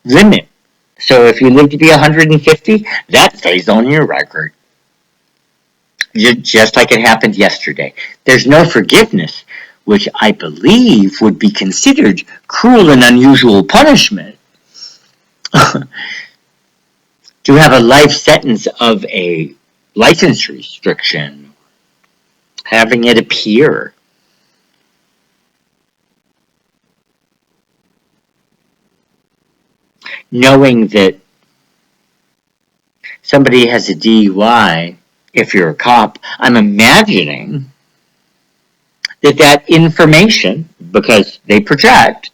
limit. So if you live to be 150, that stays on your record. Just like it happened yesterday. There's no forgiveness, which I believe would be considered cruel and unusual punishment. To have a life sentence of a license restriction, having it appear. Knowing that somebody has a DUI, if you're a cop, I'm imagining that information, because they project,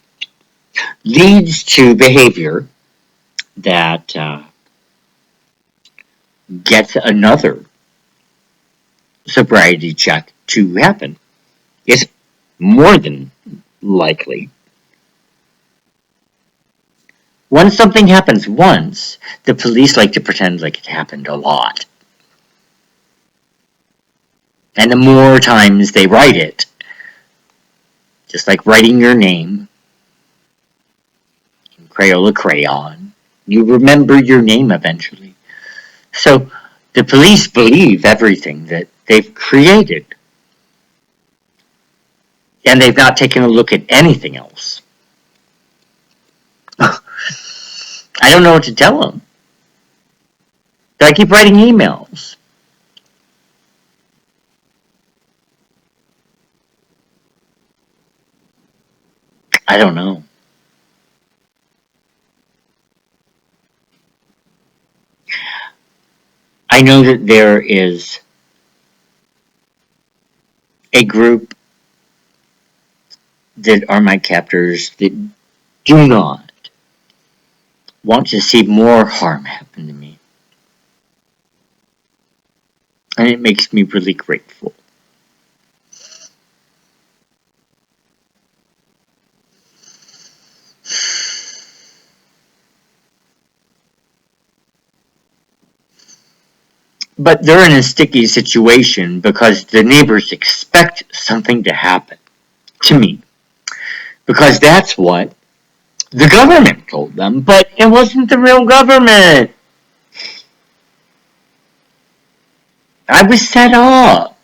leads to behavior that gets another sobriety check to happen. It's more than likely. When something happens once, the police like to pretend like it happened a lot. And the more times they write it, just like writing your name in Crayola crayon, you remember your name eventually. So the police believe everything that they've created. And they've not taken a look at anything else. I don't know what to tell them. But I keep writing emails. I don't know. I know that there is a group that are my captors that do not want to see more harm happen to me. And it makes me really grateful. But they're in a sticky situation because the neighbors expect something to happen to me. Because that's what the government told them, but it wasn't the real government. I was set up.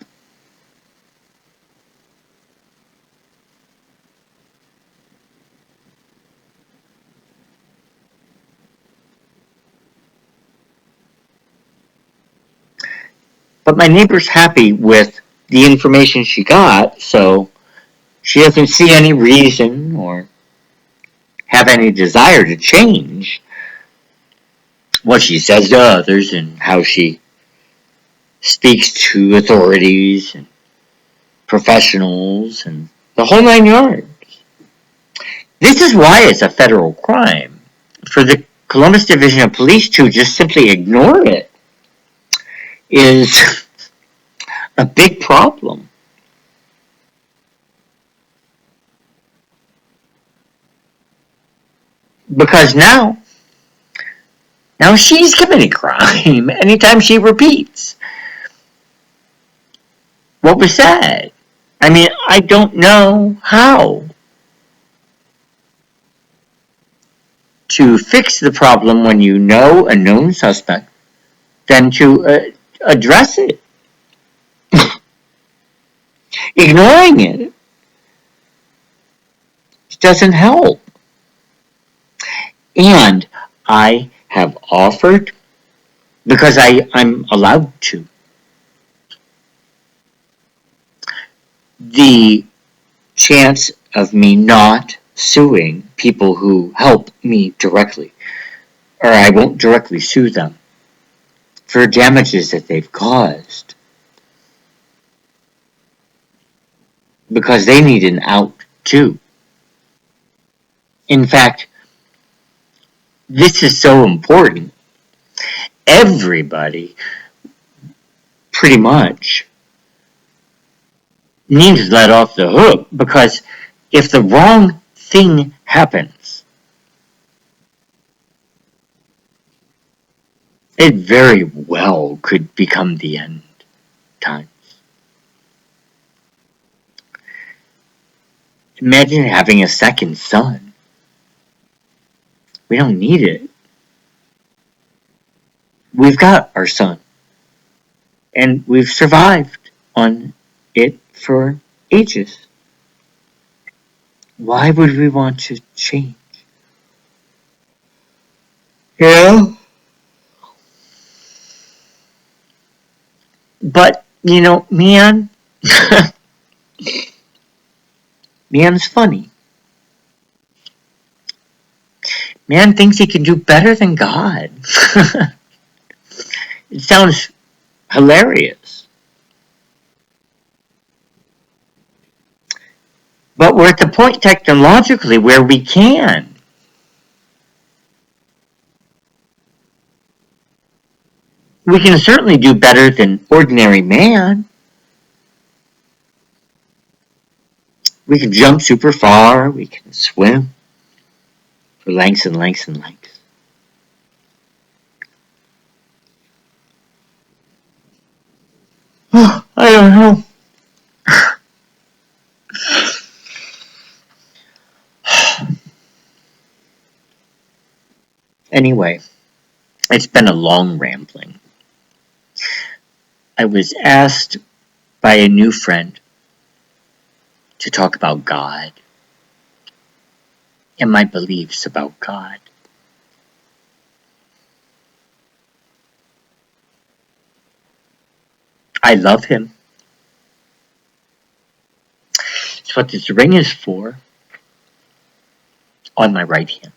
But my neighbor's happy with the information she got, so she doesn't see any reason or have any desire to change what she says to others and how she speaks to authorities and professionals and the whole 9 yards. This is why it's a federal crime for the Columbus Division of Police to just simply ignore it is a big problem. Because now she's committing crime anytime she repeats what was said. I mean, I don't know how to fix the problem when you know a known suspect than to address it. Ignoring it doesn't help. And I have offered, because I'm allowed to, the chance of me not suing people who help me directly, or I won't directly sue them for damages that they've caused, because they need an out too. In fact, this is so important. Everybody, pretty much, needs let off the hook, because if the wrong thing happens, it very well could become the end times. Imagine having a second son. We don't need it. We've got our son. And we've survived on it for ages. Why would we want to change? Yeah. But, man, man's funny. Man thinks he can do better than God. It sounds hilarious. But we're at the point technologically where we can. We can certainly do better than ordinary man. We can jump super far. We can swim for lengths and lengths and lengths. I don't know. Anyway, it's been a long rambling. I was asked by a new friend to talk about God and my beliefs about God. I love him. It's what this ring is for on my right hand.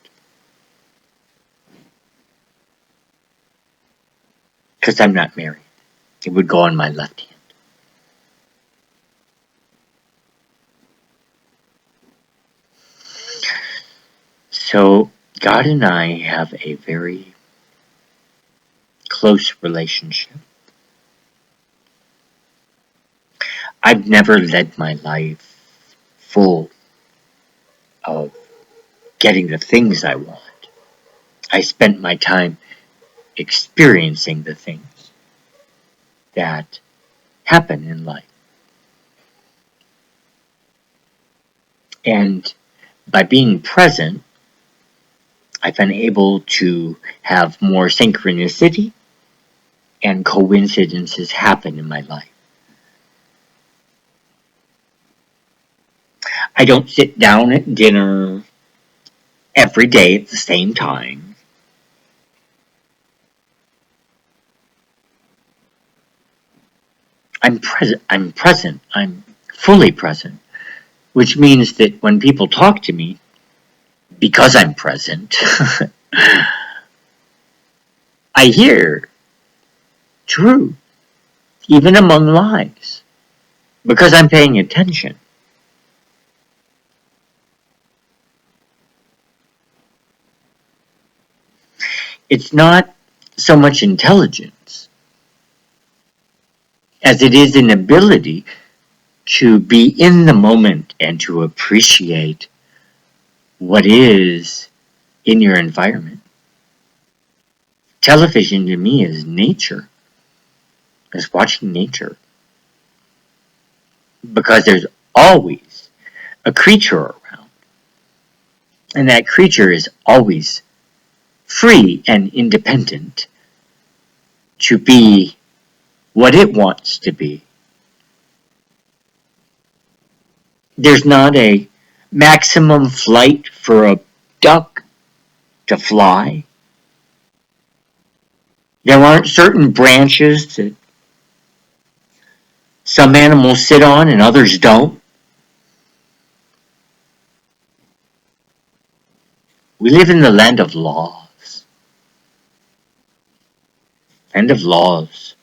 Because I'm not married. It would go on my left hand. So God and I have a very close relationship. I've never led my life full of getting the things I want. I spent my time experiencing the things that happen in life. And by being present, I've been able to have more synchronicity and coincidences happen in my life. I don't sit down at dinner every day at the same time. I'm present. I'm fully present, which means that when people talk to me, because I'm present, I hear truth, even among lies, because I'm paying attention. It's not so much intelligence as it is an ability to be in the moment and to appreciate what is in your environment. Television to me is nature, is watching nature. Because there's always a creature around. And that creature is always free and independent to be what it wants to be. There's not a maximum flight for a duck to fly. There aren't certain branches that some animals sit on and others don't. We live in the land of laws. Land of laws.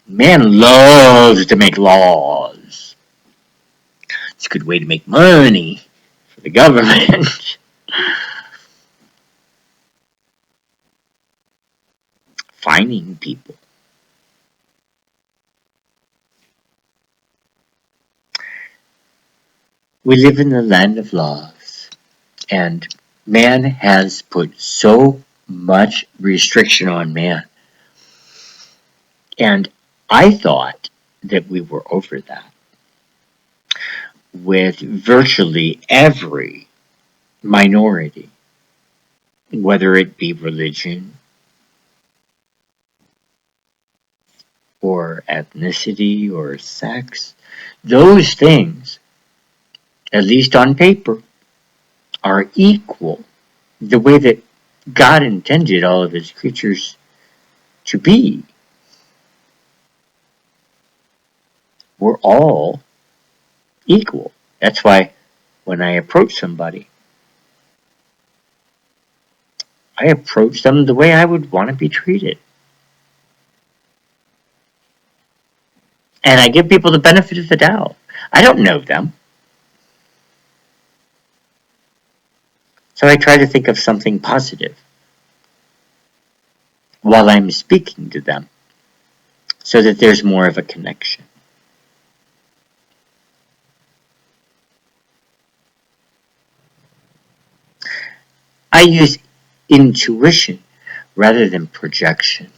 Man loves to make laws. It's a good way to make money for the government. Fining people. We live in the land of laws, and man has put so much restriction on man. And I thought that we were over that with virtually every minority, whether it be religion or ethnicity or sex. Those things, at least on paper, are equal the way that God intended all of his creatures to be. We're all equal. That's why when I approach somebody, I approach them the way I would want to be treated. And I give people the benefit of the doubt. I don't know them. So I try to think of something positive while I'm speaking to them so that there's more of a connection. I use intuition rather than projection.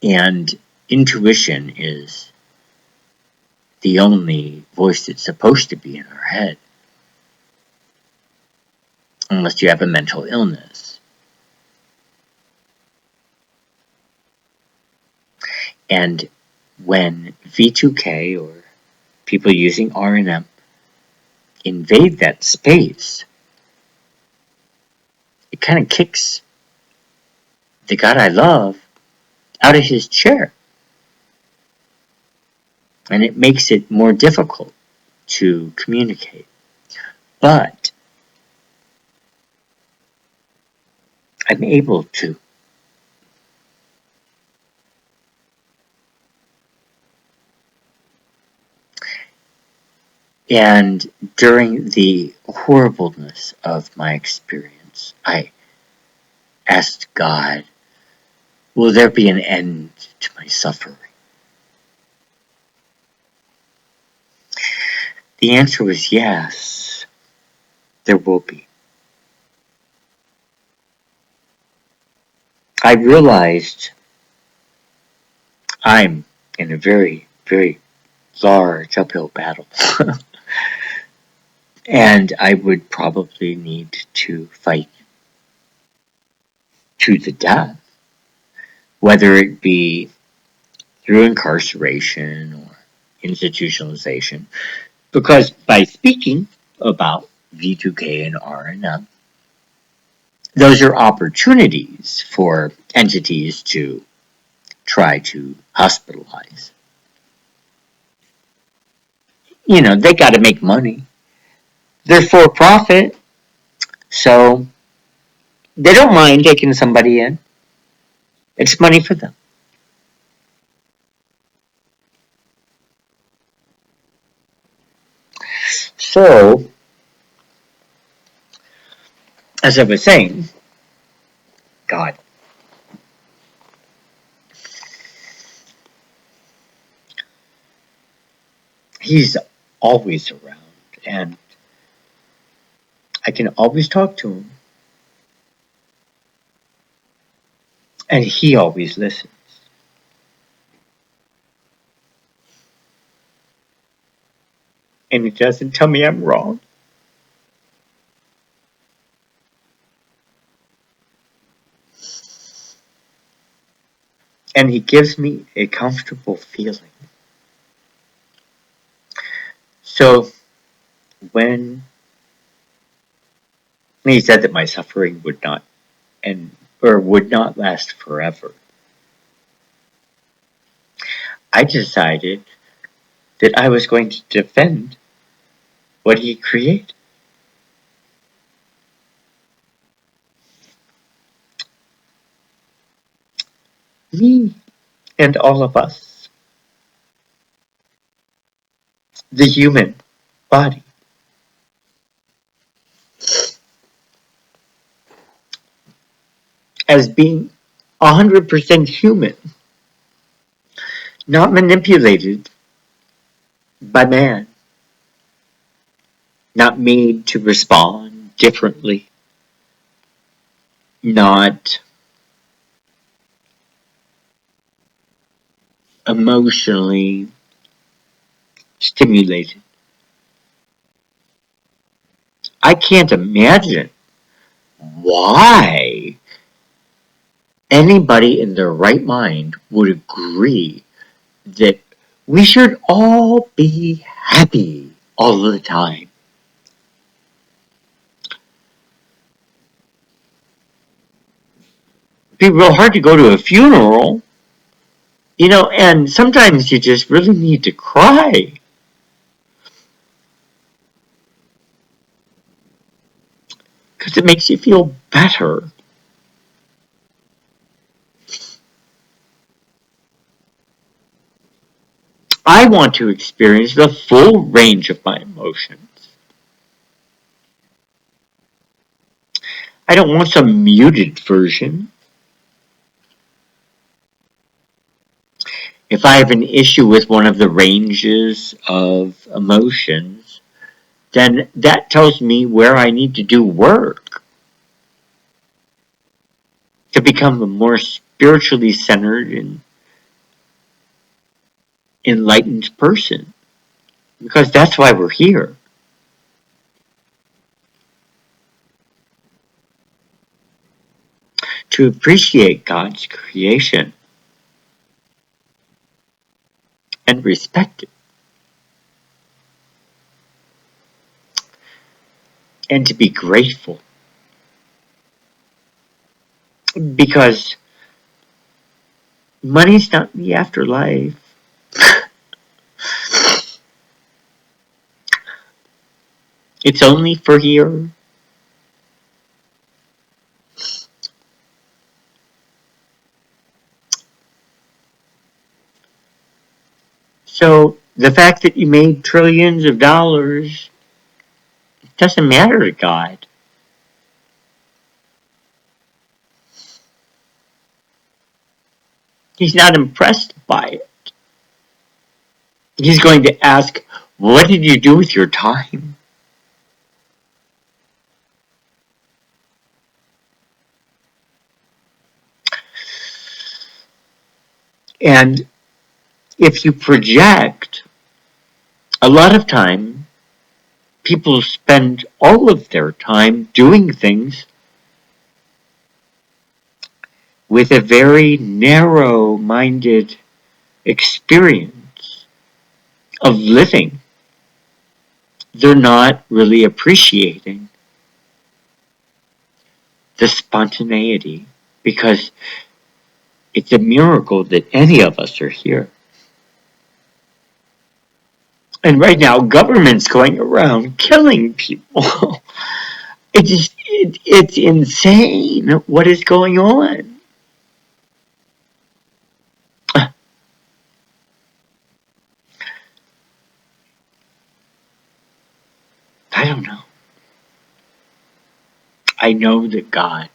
And intuition is the only voice that's supposed to be in our head, unless you have a mental illness. And when V2K or people using RNM invade that space, it kind of kicks the God I love out of his chair. And it makes it more difficult to communicate. But I'm able to. And during the horribleness of my experience, I asked God, will there be an end to my suffering? The answer was yes, there will be. I realized I'm in a very, very large uphill battle. And I would probably need to fight to the death, whether it be through incarceration or institutionalization. Because by speaking about V2K and RNM, those are opportunities for entities to try to hospitalize. You know, they got to make money. They're for profit, so they don't mind taking somebody in. It's money for them. So, as I was saying, God, he's always around, and I can always talk to him, and he always listens. And he doesn't tell me I'm wrong. And he gives me a comfortable feeling. So when he said that my suffering would not end or would not last forever, I decided that I was going to defend what he created. Me and all of us. The human body. As being 100% human, not manipulated by man, not made to respond differently, not emotionally stimulated. I can't imagine why anybody in their right mind would agree that we should all be happy all the time. It'd be real hard to go to a funeral, and sometimes you just really need to cry because it makes you feel better. I want to experience the full range of my emotions. I don't want some muted version. If I have an issue with one of the ranges of emotions, then that tells me where I need to do work to become a more spiritually centered and enlightened person. Because that's why we're here. To appreciate God's creation and respect it. And to be grateful. Because money's not the afterlife. It's only for here. So the fact that you made trillions of dollars doesn't matter to God. He's not impressed by it. He's going to ask, what did you do with your time? And if you project, a lot of time, people spend all of their time doing things with a very narrow minded experience of living. They're not really appreciating the spontaneity because it's a miracle that any of us are here. And right now, government's going around killing people. It's insane what is going on. I don't know. I know that God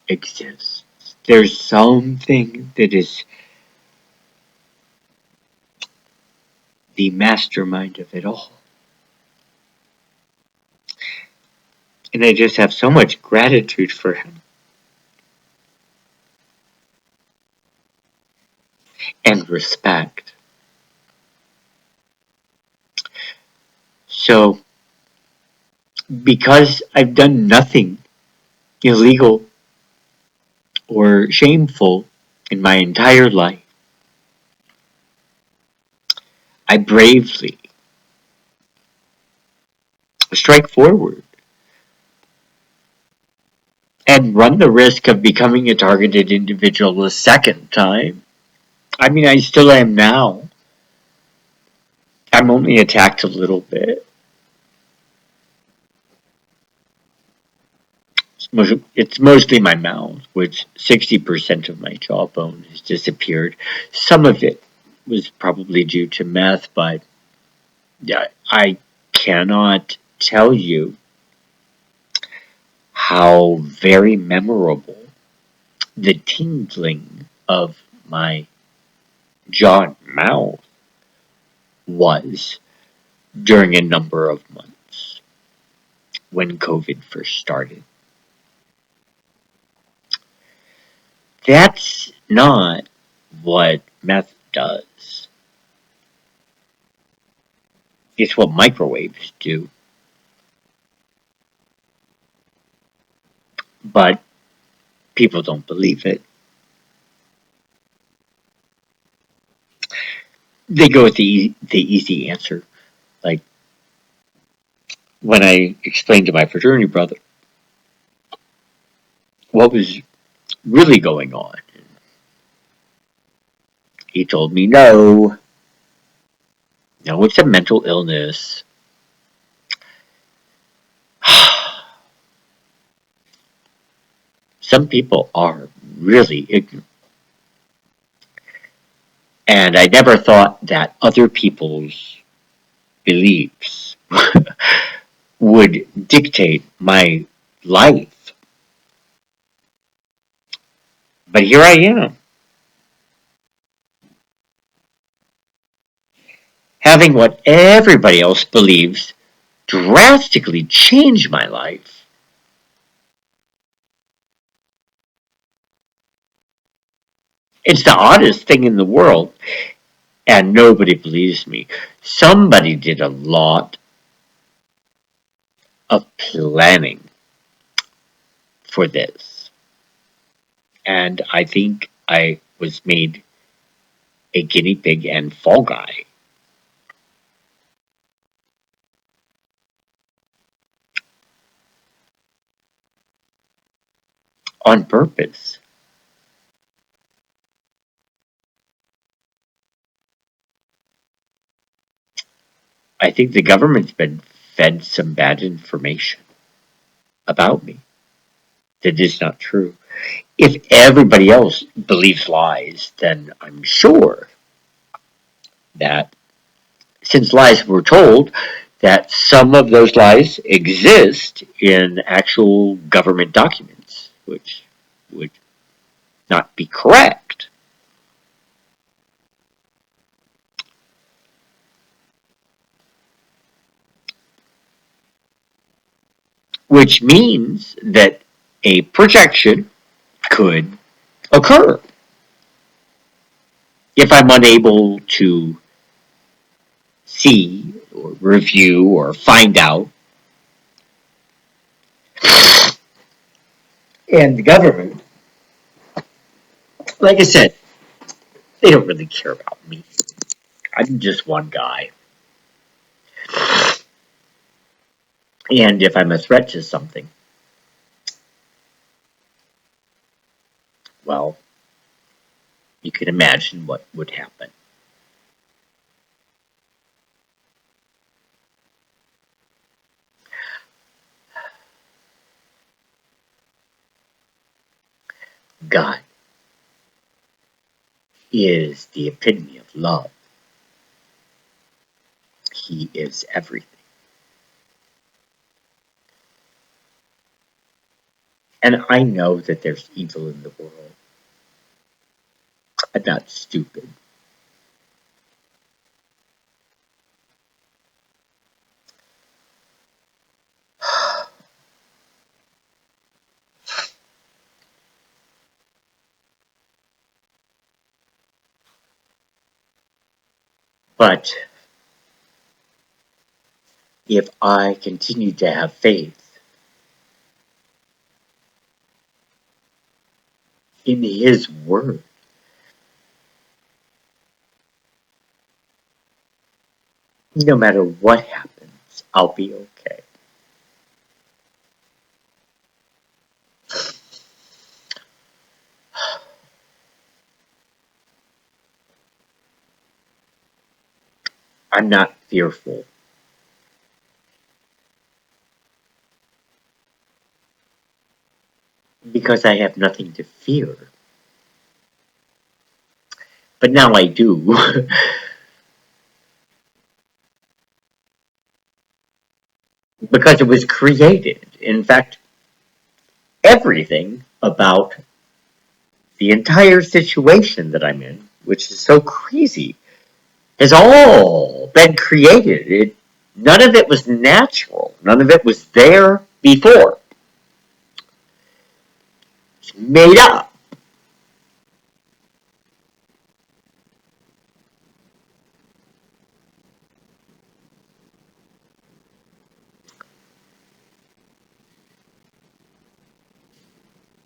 exists. There's something that is the mastermind of it all. And I just have so much gratitude for him and respect. So, because I've done nothing illegal or shameful, in my entire life, I bravely strike forward and run the risk of becoming a targeted individual a second time. I mean, I still am now. I'm only attacked a little bit. It's mostly my mouth, which 60% of my jawbone has disappeared. Some of it was probably due to meth, but yeah, I cannot tell you how very memorable the tingling of my jaw and mouth was during a number of months when COVID first started. That's not what meth does. It's what microwaves do. But people don't believe it. They go with the easy answer. Like when I explained to my fraternity brother what was really going on, he told me no, it's a mental illness. Some people are really ignorant. And I never thought that other people's beliefs would dictate my life. But here I am, having what everybody else believes drastically change my life. It's the oddest thing in the world, and nobody believes me. Somebody did a lot of planning for this, and I think I was made a guinea pig and fall guy on purpose. I think the government's been fed some bad information about me that is not true. If everybody else believes lies, then I'm sure that since lies were told, that some of those lies exist in actual government documents, which would not be correct. Which means that a projection could occur if I'm unable to see or review or find out. And the government, like I said, they don't really care about me. I'm just one guy. And if I'm a threat to something, well, you can imagine what would happen. God is the epitome of love. He is everything. And I know that there's evil in the world. I'm not stupid. But if I continue to have faith in His Word, No matter what happens, I'll be okay. I'm not fearful because I have nothing to fear. But now I do. Because it was created. In fact, everything about the entire situation that I'm in, which is so crazy, has all been created. None of it was natural. None of it was there before. It's made up.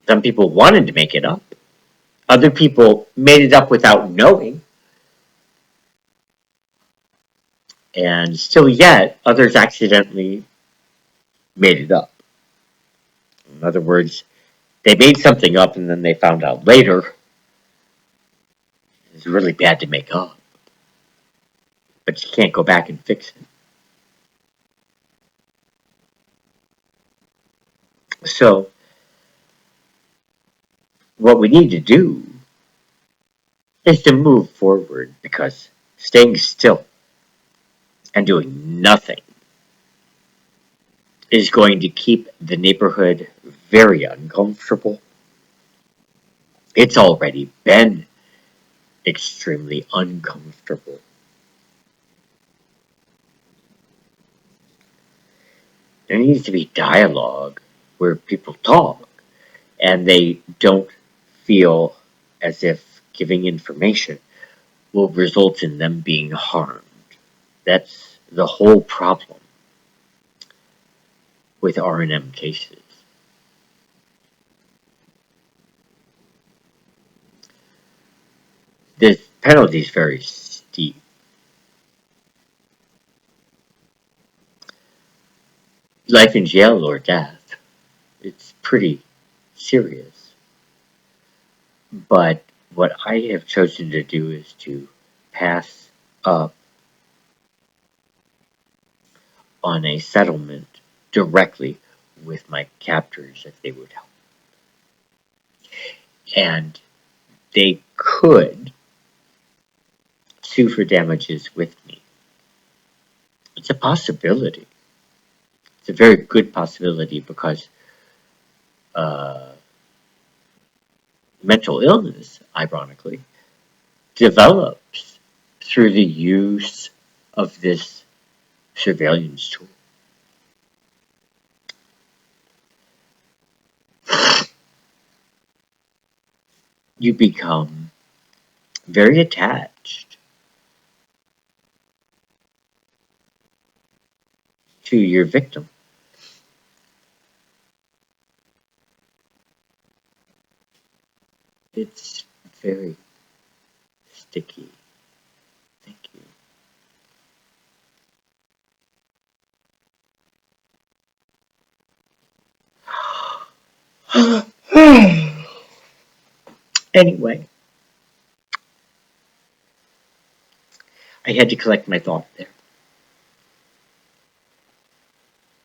Some people wanted to make it up. Other people made it up without knowing. And still yet, others accidentally made it up. In other words, they made something up and then they found out later it's really bad to make up. But you can't go back and fix it. So, what we need to do is to move forward because staying still and doing nothing is going to keep the neighborhood very uncomfortable. It's already been extremely uncomfortable. There needs to be dialogue where people talk and they don't feel as if giving information will result in them being harmed. That's the whole problem with R&M cases. The penalty is very steep. Life in jail or death. It's pretty serious. But what I have chosen to do is to pass up on a settlement directly with my captors if they would help. And they could sue for damages with me. It's a possibility. It's a very good possibility because uh, mental illness, ironically, develops through the use of this surveillance tool. You become very attached to your victim. It's very sticky. Thank you. Anyway, I had to collect my thought there.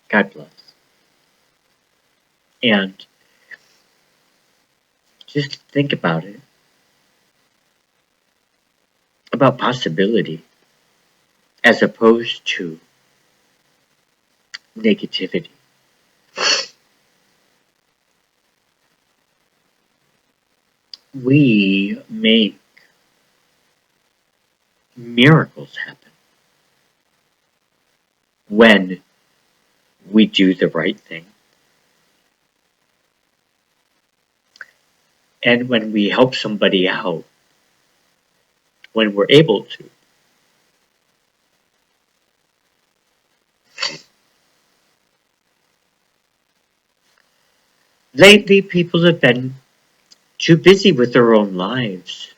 God bless. And just think about it, about possibility as opposed to negativity. We make miracles happen when we do the right thing and when we help somebody out when we're able to. Lately, people have been too busy with their own lives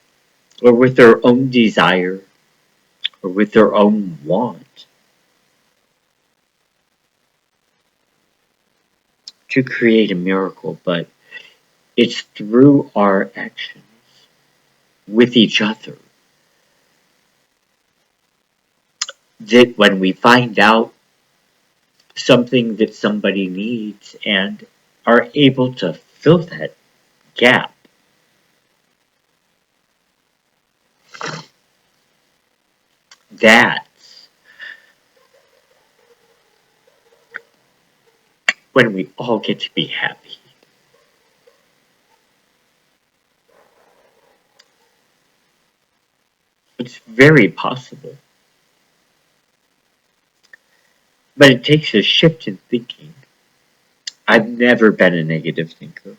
or with their own desire or with their own want to create a miracle, but it's through our actions with each other that when we find out something that somebody needs and are able to fill that gap, that's when we all get to be happy. It's very possible, but it takes a shift in thinking. I've never been a negative thinker.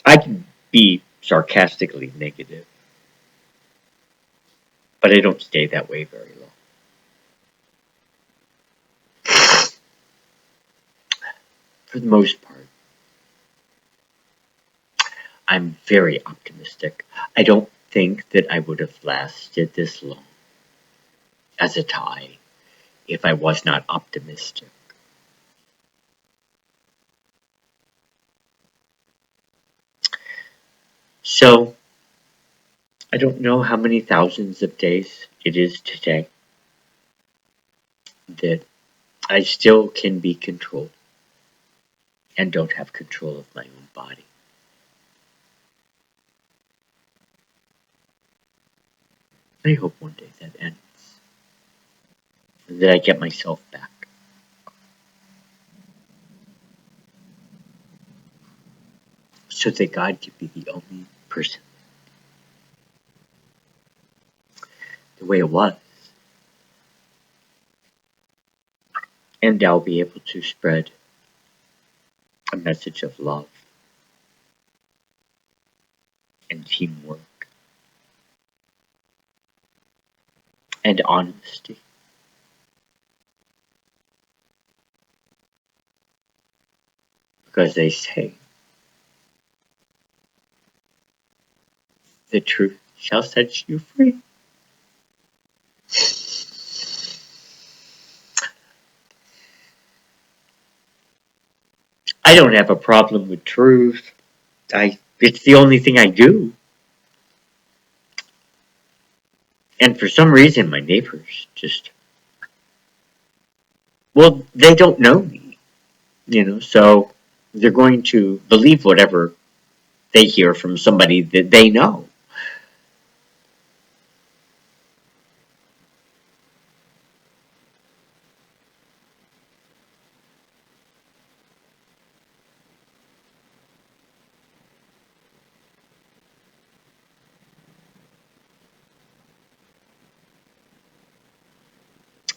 I can be sarcastically negative, but I don't stay that way very long. For the most part, I'm very optimistic. I don't think that I would have lasted this long as a Thai if I was not optimistic. So, I don't know how many thousands of days it is today that I still can be controlled and don't have control of my own body. I hope one day that ends, and that I get myself back, so that God can be the only person the way it was, and I'll be able to spread a message of love and teamwork and honesty. Because they say the truth shall set you free. I don't have a problem with truth. It's the only thing I do. And for some reason my neighbors just, well, they don't know me, so they're going to believe whatever they hear from somebody that they know.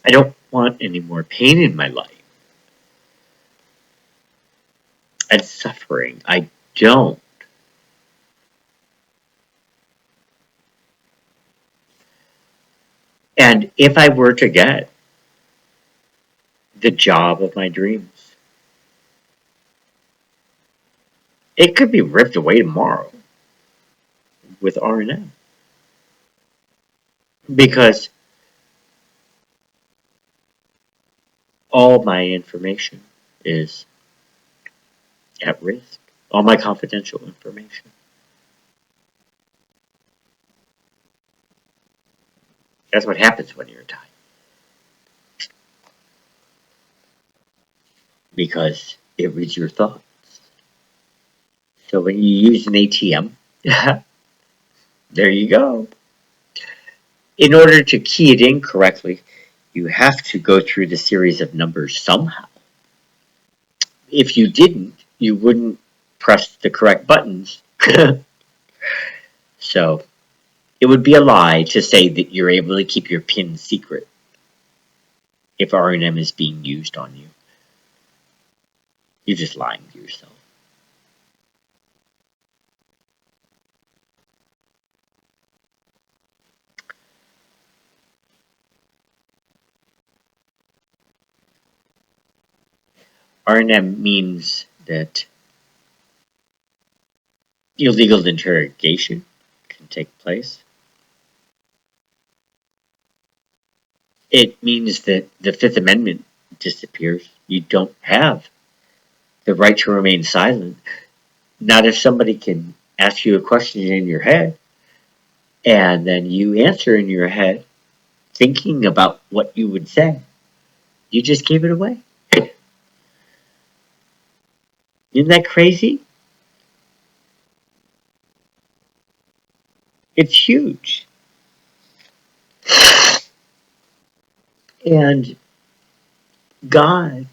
I don't want any more pain in my life and suffering. I don't. And if I were to get the job of my dreams, it could be ripped away tomorrow with R&M, because all my information is at risk. All my confidential information. That's what happens when you're a Thai. Because it reads your thoughts. So when you use an ATM, there you go. In order to key it in correctly, you have to go through the series of numbers somehow. If you didn't, you wouldn't press the correct buttons. So it would be a lie to say that you're able to keep your PIN secret if R&M is being used on you. You're just lying to yourself. R&M means that illegal interrogation can take place. It means that the Fifth Amendment disappears. You don't have the right to remain silent. Not if somebody can ask you a question in your head and then you answer in your head thinking about what you would say. You just gave it away. Isn't that crazy? It's huge. And God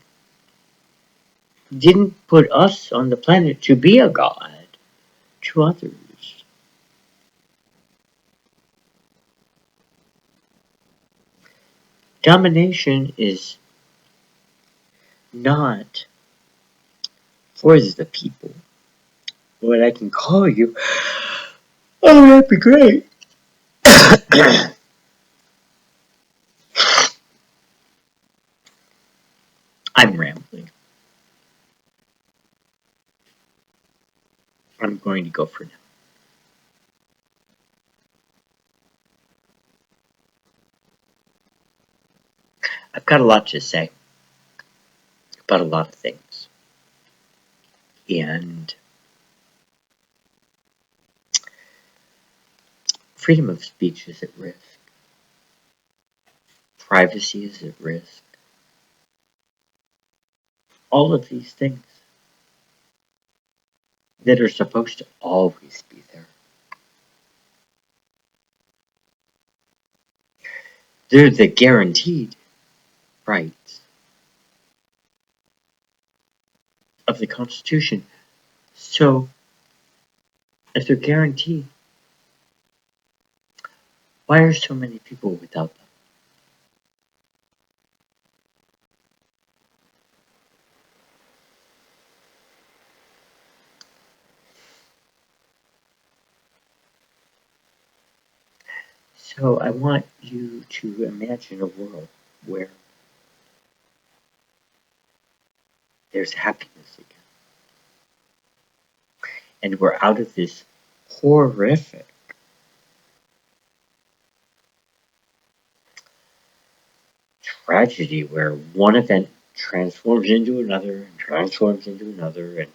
didn't put us on the planet to be a God to others. Domination is not for the people. What I can call you, oh, that'd be great. I'm rambling. I'm going to go for now. I've got a lot to say about a lot of things. And freedom of speech is at risk. Privacy is at risk. All of these things that are supposed to always be there. They're the guaranteed rights of the Constitution. So, if they're guaranteed, why are so many people without them? So, I want you to imagine a world where there's happiness again. And we're out of this horrific tragedy where one event transforms into another and transforms into another and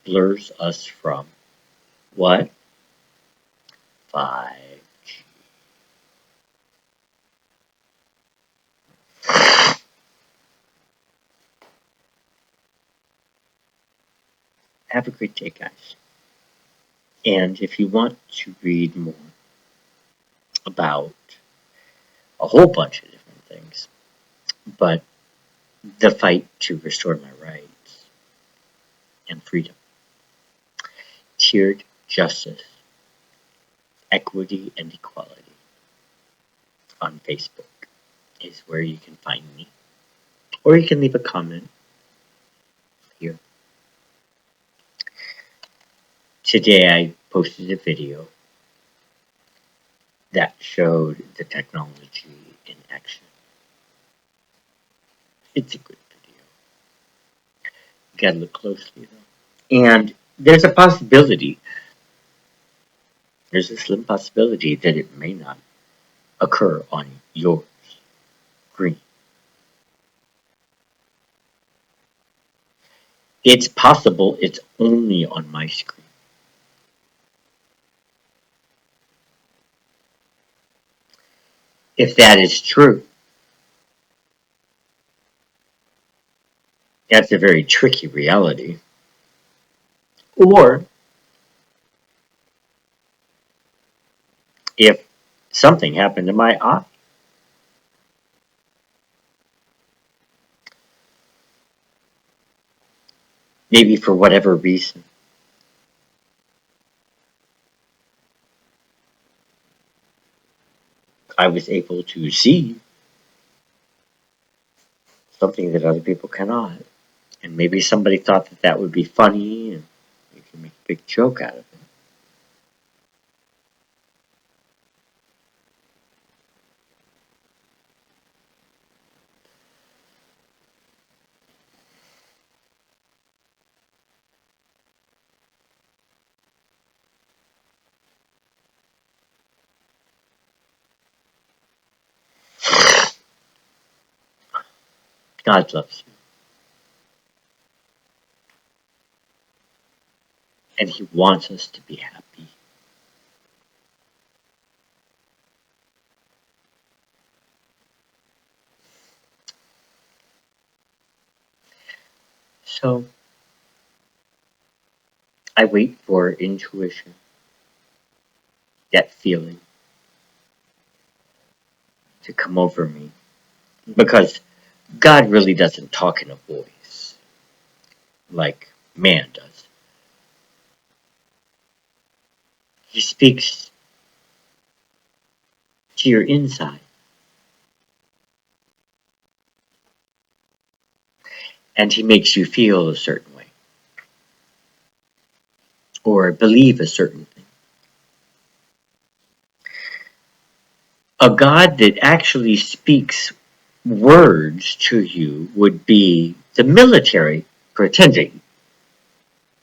blurs us from what? 5G. Have a great day, guys. And if you want to read more about a whole bunch of different things, but the fight to restore my rights and freedom, tiered justice, equity, and equality on Facebook is where you can find me. Or you can leave a comment here. Today I posted a video that showed the technology in action. It's a good video. You gotta look closely though. And there's a slim possibility that it may not occur on your screen. It's possible it's only on my screen. If that is true, that's a very tricky reality. Or if something happened to my eye, maybe for whatever reason, I was able to see something that other people cannot. And maybe somebody thought that that would be funny and you can make a big joke out of it. God loves you. and He wants us to be happy. So I wait for intuition, that feeling, to come over me, because God really doesn't talk in a voice like man does. He speaks to your inside, and He makes you feel a certain way or believe a certain thing. A God that actually speaks words to you would be the military pretending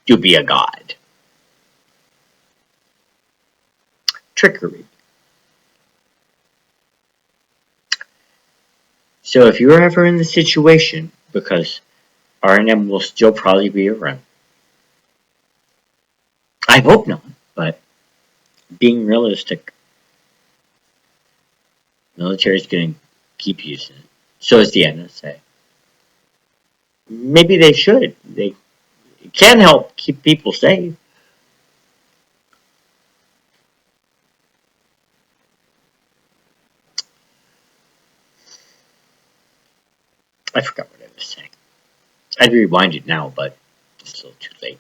to be a god. Trickery. So if you're ever in the situation, because R&M will still probably be around, I hope not, but being realistic, military is going to keep using it. So is the NSA. Maybe they should. They can help keep people safe. I forgot what I was saying. I'd rewind it now, but it's a little too late.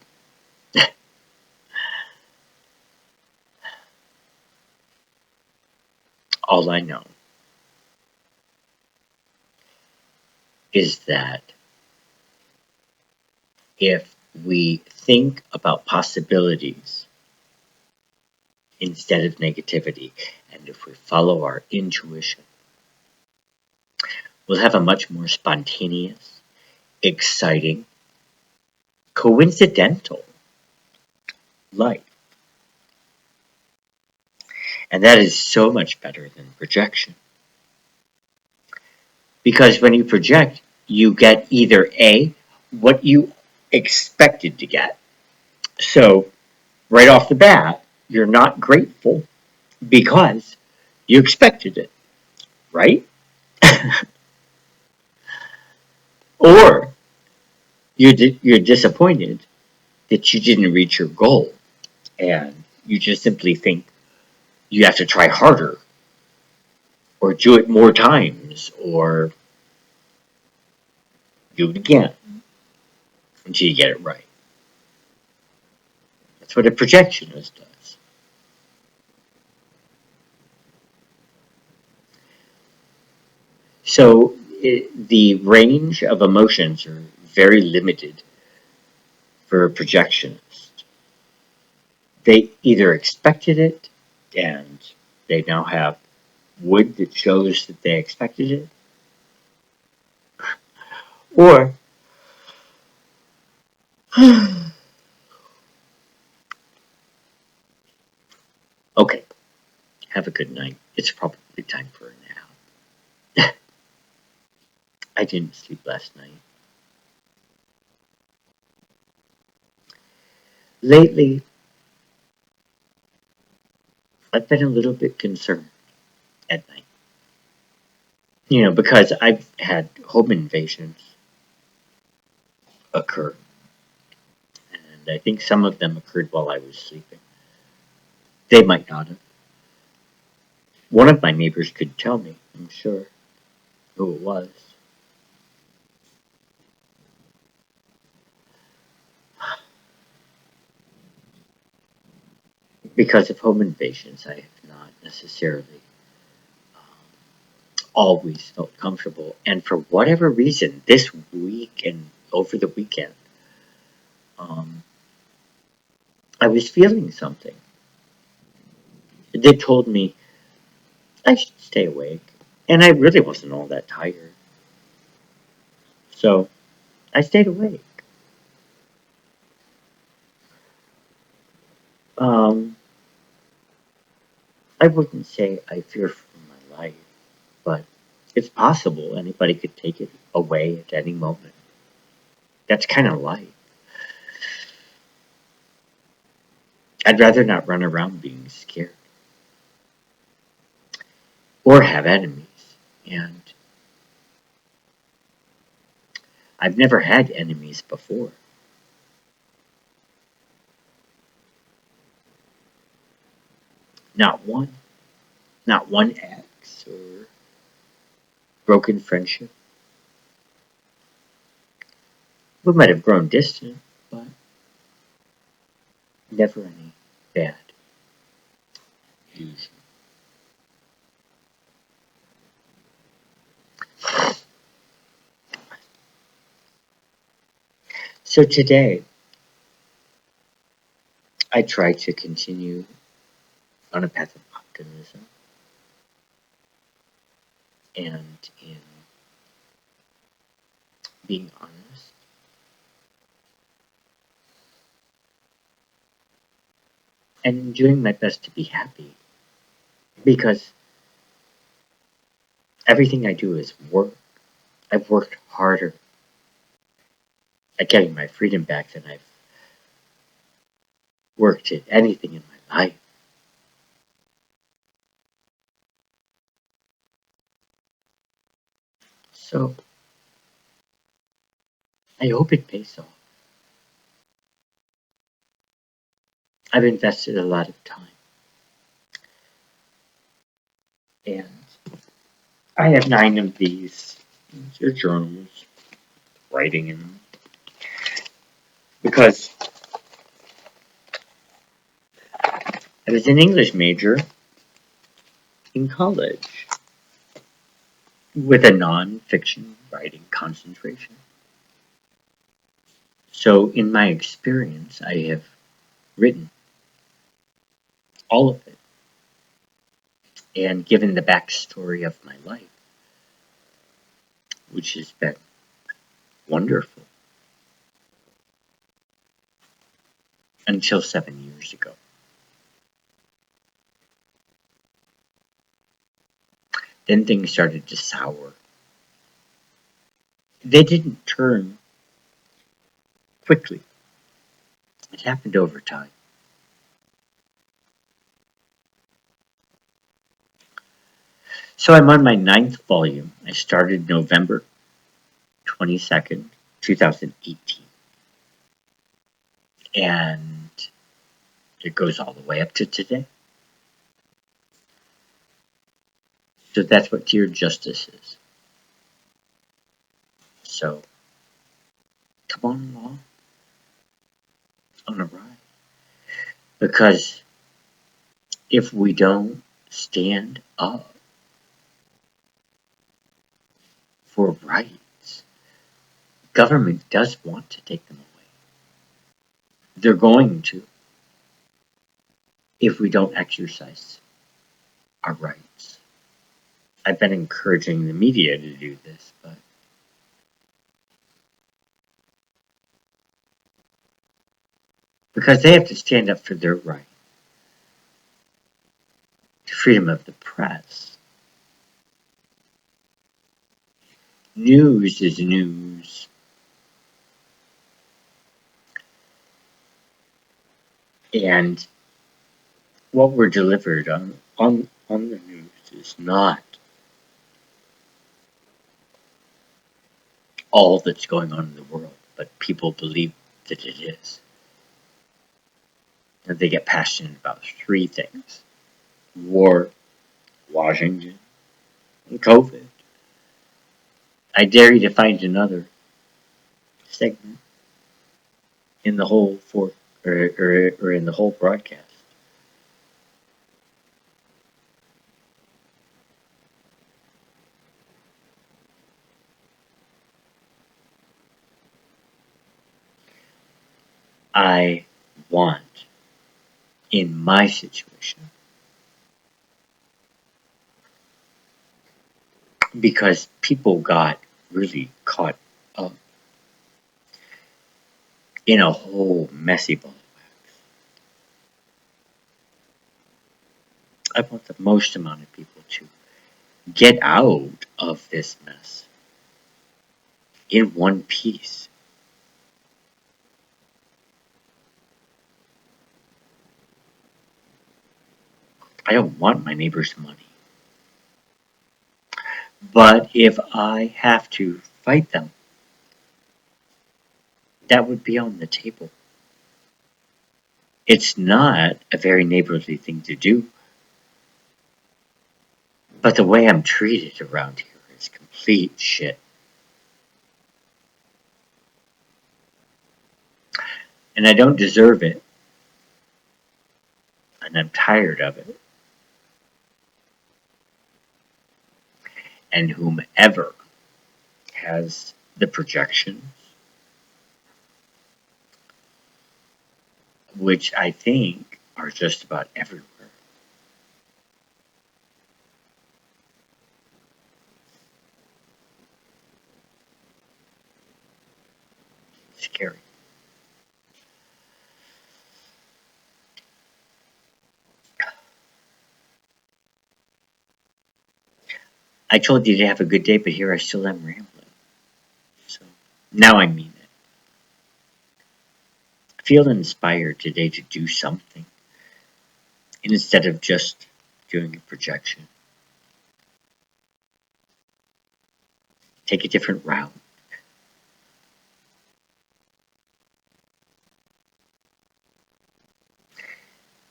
All I know is that if we think about possibilities instead of negativity, and if we follow our intuition, we'll have a much more spontaneous, exciting, coincidental life. And that is so much better than projection. Because when you project, you get either A, what you expected to get. So, right off the bat, you're not grateful because you expected it, right? Or you're disappointed that you didn't reach your goal and you just simply think you have to try harder or do it more times or do it again until you get it right. That's what a projectionist does. So the range of emotions are very limited for a projectionist. They either expected it and they now have wood that shows that they expected it, or okay, have a good night. It's probably time for a nap. I didn't sleep last night. Lately, I've been a little bit concerned at night. Because I've had home invasions occur, and I think some of them occurred while I was sleeping. They might not have. One of my neighbors could tell me, I'm sure, who it was. Because of home invasions, I have not necessarily always felt comfortable. And for whatever reason, this week and over the weekend, um, I was feeling something that told me I should stay awake. And I really wasn't all that tired. So I stayed awake. Um, I wouldn't say I fear for my life, but it's possible anybody could take it away at any moment. That's kind of life. I'd rather not run around being scared or have enemies. And I've never had enemies before. Not one. Not one ex or broken friendship. We might have grown distant, but never any bad. Usually. So today, I try to continue on a path of optimism and in being honest. And doing my best to be happy because everything I do is work. I've worked harder at getting my freedom back than I've worked at anything in my life. So I hope it pays off. I've invested a lot of time and I have 9 of these. They're journals, writing in them. Because I was an English major in college with a non-fiction writing concentration. So in my experience, I have written all of it and given the backstory of my life, which has been wonderful until 7 years ago. Then things started to sour. They didn't turn quickly. It happened over time. So I'm on my 9th volume. I started November 22nd, 2018. And it goes all the way up to today. So that's what Dear Justice is. So come on along on a ride. Because if we don't stand up for rights, government does want to take them away. They're going to if we don't exercise our rights. I've been encouraging the media to do this, but because they have to stand up for their right to freedom of the press. News is news. And what we're delivered on the news is not all that's going on in the world, but people believe that it is. And they get passionate about 3 things: war, Washington, and COVID. I dare you to find another segment in the whole or in the whole broadcast. I want, in my situation, because people got really caught up in a whole messy ball of wax. I want the most amount of people to get out of this mess in one piece. I don't want my neighbor's money. But if I have to fight them, that would be on the table. It's not a very neighborly thing to do, but the way I'm treated around here is complete shit. And I don't deserve it, and I'm tired of it. And whomever has the projections, which I think are just about everywhere, scary. I told you to have a good day, but here I still am rambling. So now I mean it. I feel inspired today to do something instead of just doing a projection. Take a different route.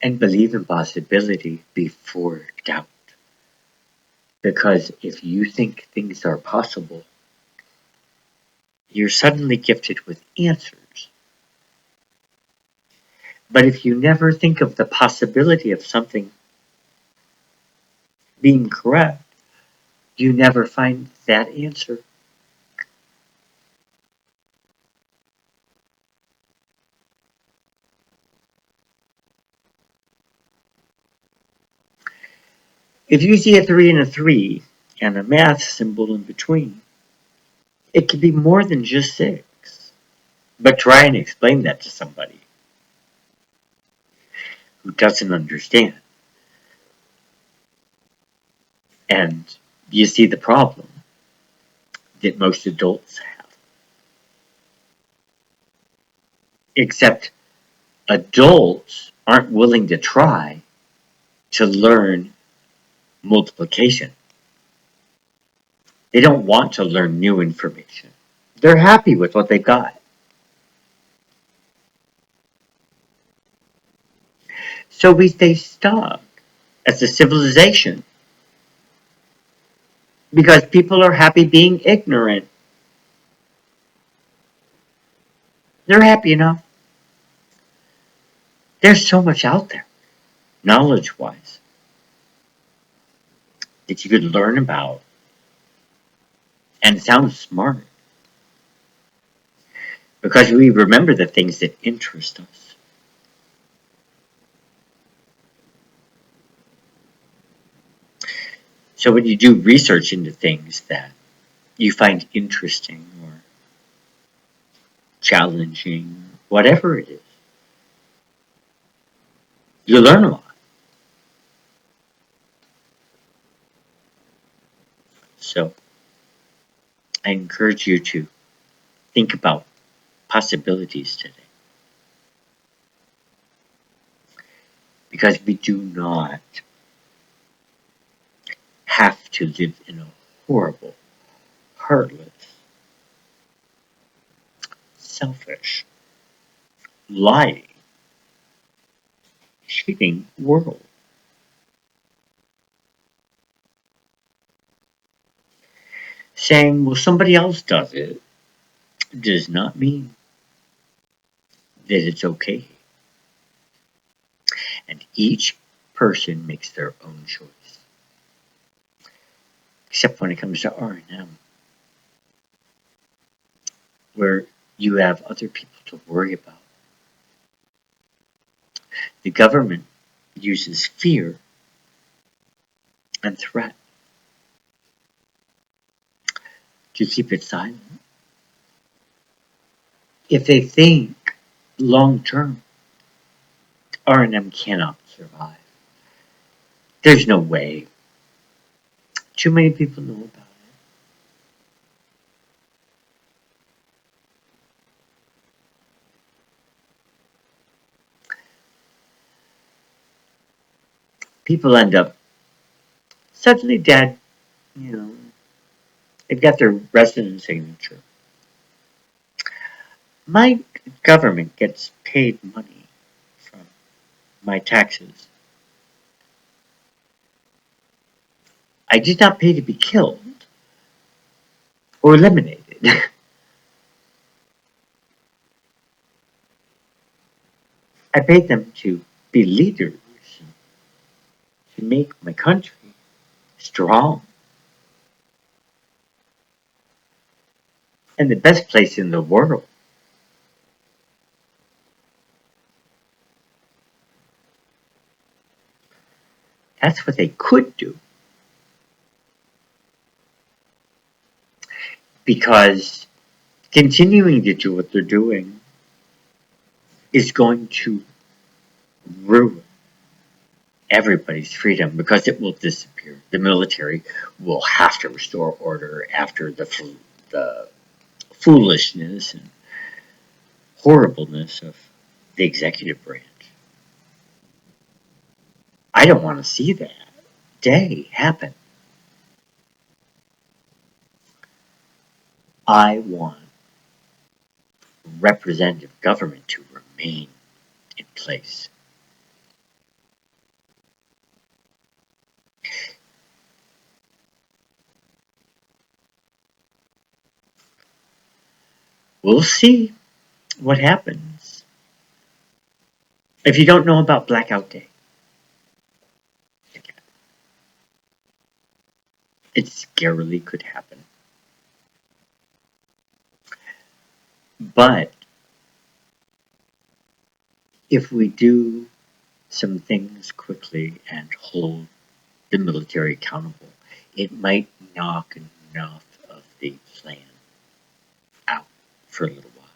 And believe in possibility before doubt. Because if you think things are possible, you're suddenly gifted with answers. But if you never think of the possibility of something being correct, you never find that answer. If you see a 3 and a 3 and a math symbol in between, it could be more than just 6. But try and explain that to somebody who doesn't understand. And you see the problem that most adults have. Except adults aren't willing to try to learn multiplication. They don't want to learn new information. They're happy with what they got. So we stay stuck as a civilization because people are happy being ignorant. They're happy enough. There's so much out there, knowledge wise, that you could learn about and sound smart because we remember the things that interest us. So when you do research into things that you find interesting or challenging, whatever it is, you learn a lot. So I encourage you to think about possibilities today because we do not have to live in a horrible, heartless, selfish, lying, cheating world. Saying, well, somebody else does it does not mean that it's okay. And each person makes their own choice. Except when it comes to R&M, where you have other people to worry about. The government uses fear and threat to keep it silent. If they think long term, R&M cannot survive. There's no way. Too many people know about it. people end up suddenly dead. You know, they've got their resident signature. My government gets paid money from my taxes. I did not pay to be killed or eliminated. I paid them to be leaders, to make my country strong and the best place in the world. That's what they could do, because continuing to do what they're doing is going to ruin everybody's freedom, because it will disappear. The military will have to restore order after the foolishness and horribleness of the executive branch. I don't want to see that day happen. I want representative government to remain in place. We'll see what happens. If you don't know about Blackout Day, it scarily could happen. But if we do some things quickly and hold the military accountable, it might knock enough of the plan out for a little while.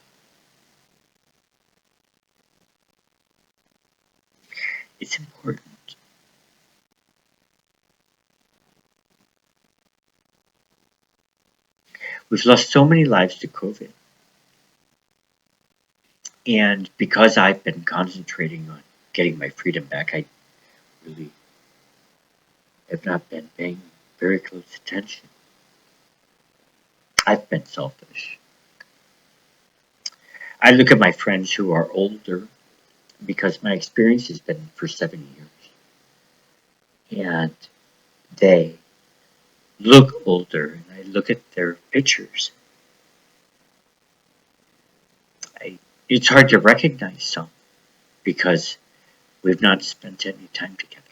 It's important. We've lost so many lives to COVID. And because I've been concentrating on getting my freedom back, I really have not been paying very close attention. I've been selfish. I look at my friends who are older, because my experience has been for 7 years. And they look older, and I look at their pictures. It's hard to recognize some, because we've not spent any time together.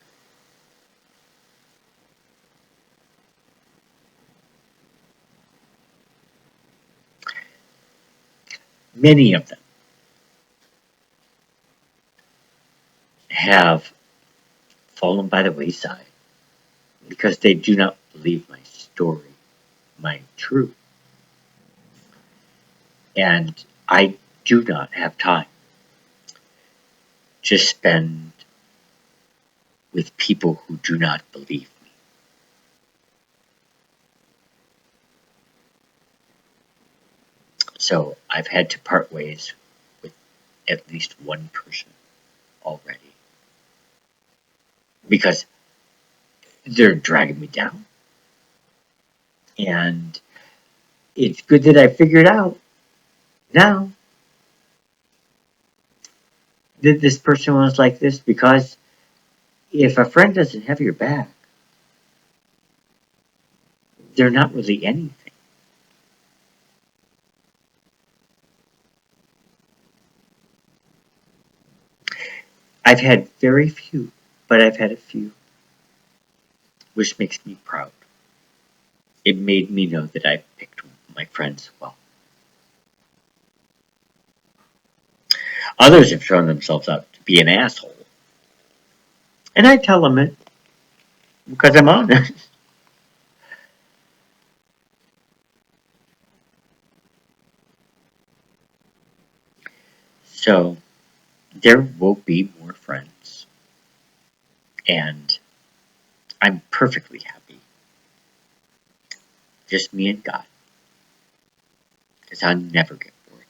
Many of them have fallen by the wayside because they do not believe my story, my truth. And I do not have time to spend with people who do not believe me. So I've had to part ways with at least one person already, because they're dragging me down. And it's good that I figured out now that this person was like this, because if a friend doesn't have your back, they're not really anything. I've had very few, but I've had a few, which makes me proud. It made me know that I picked my friends well. Others have shown themselves out to be an asshole. And I tell them it because I'm honest. So there will be more friends. And I'm perfectly happy. Just me and God. Because I never get bored.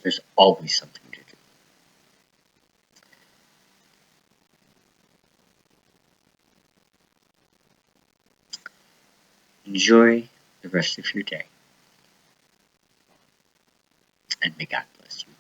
There's always something to do. Enjoy the rest of your day, and may God bless you.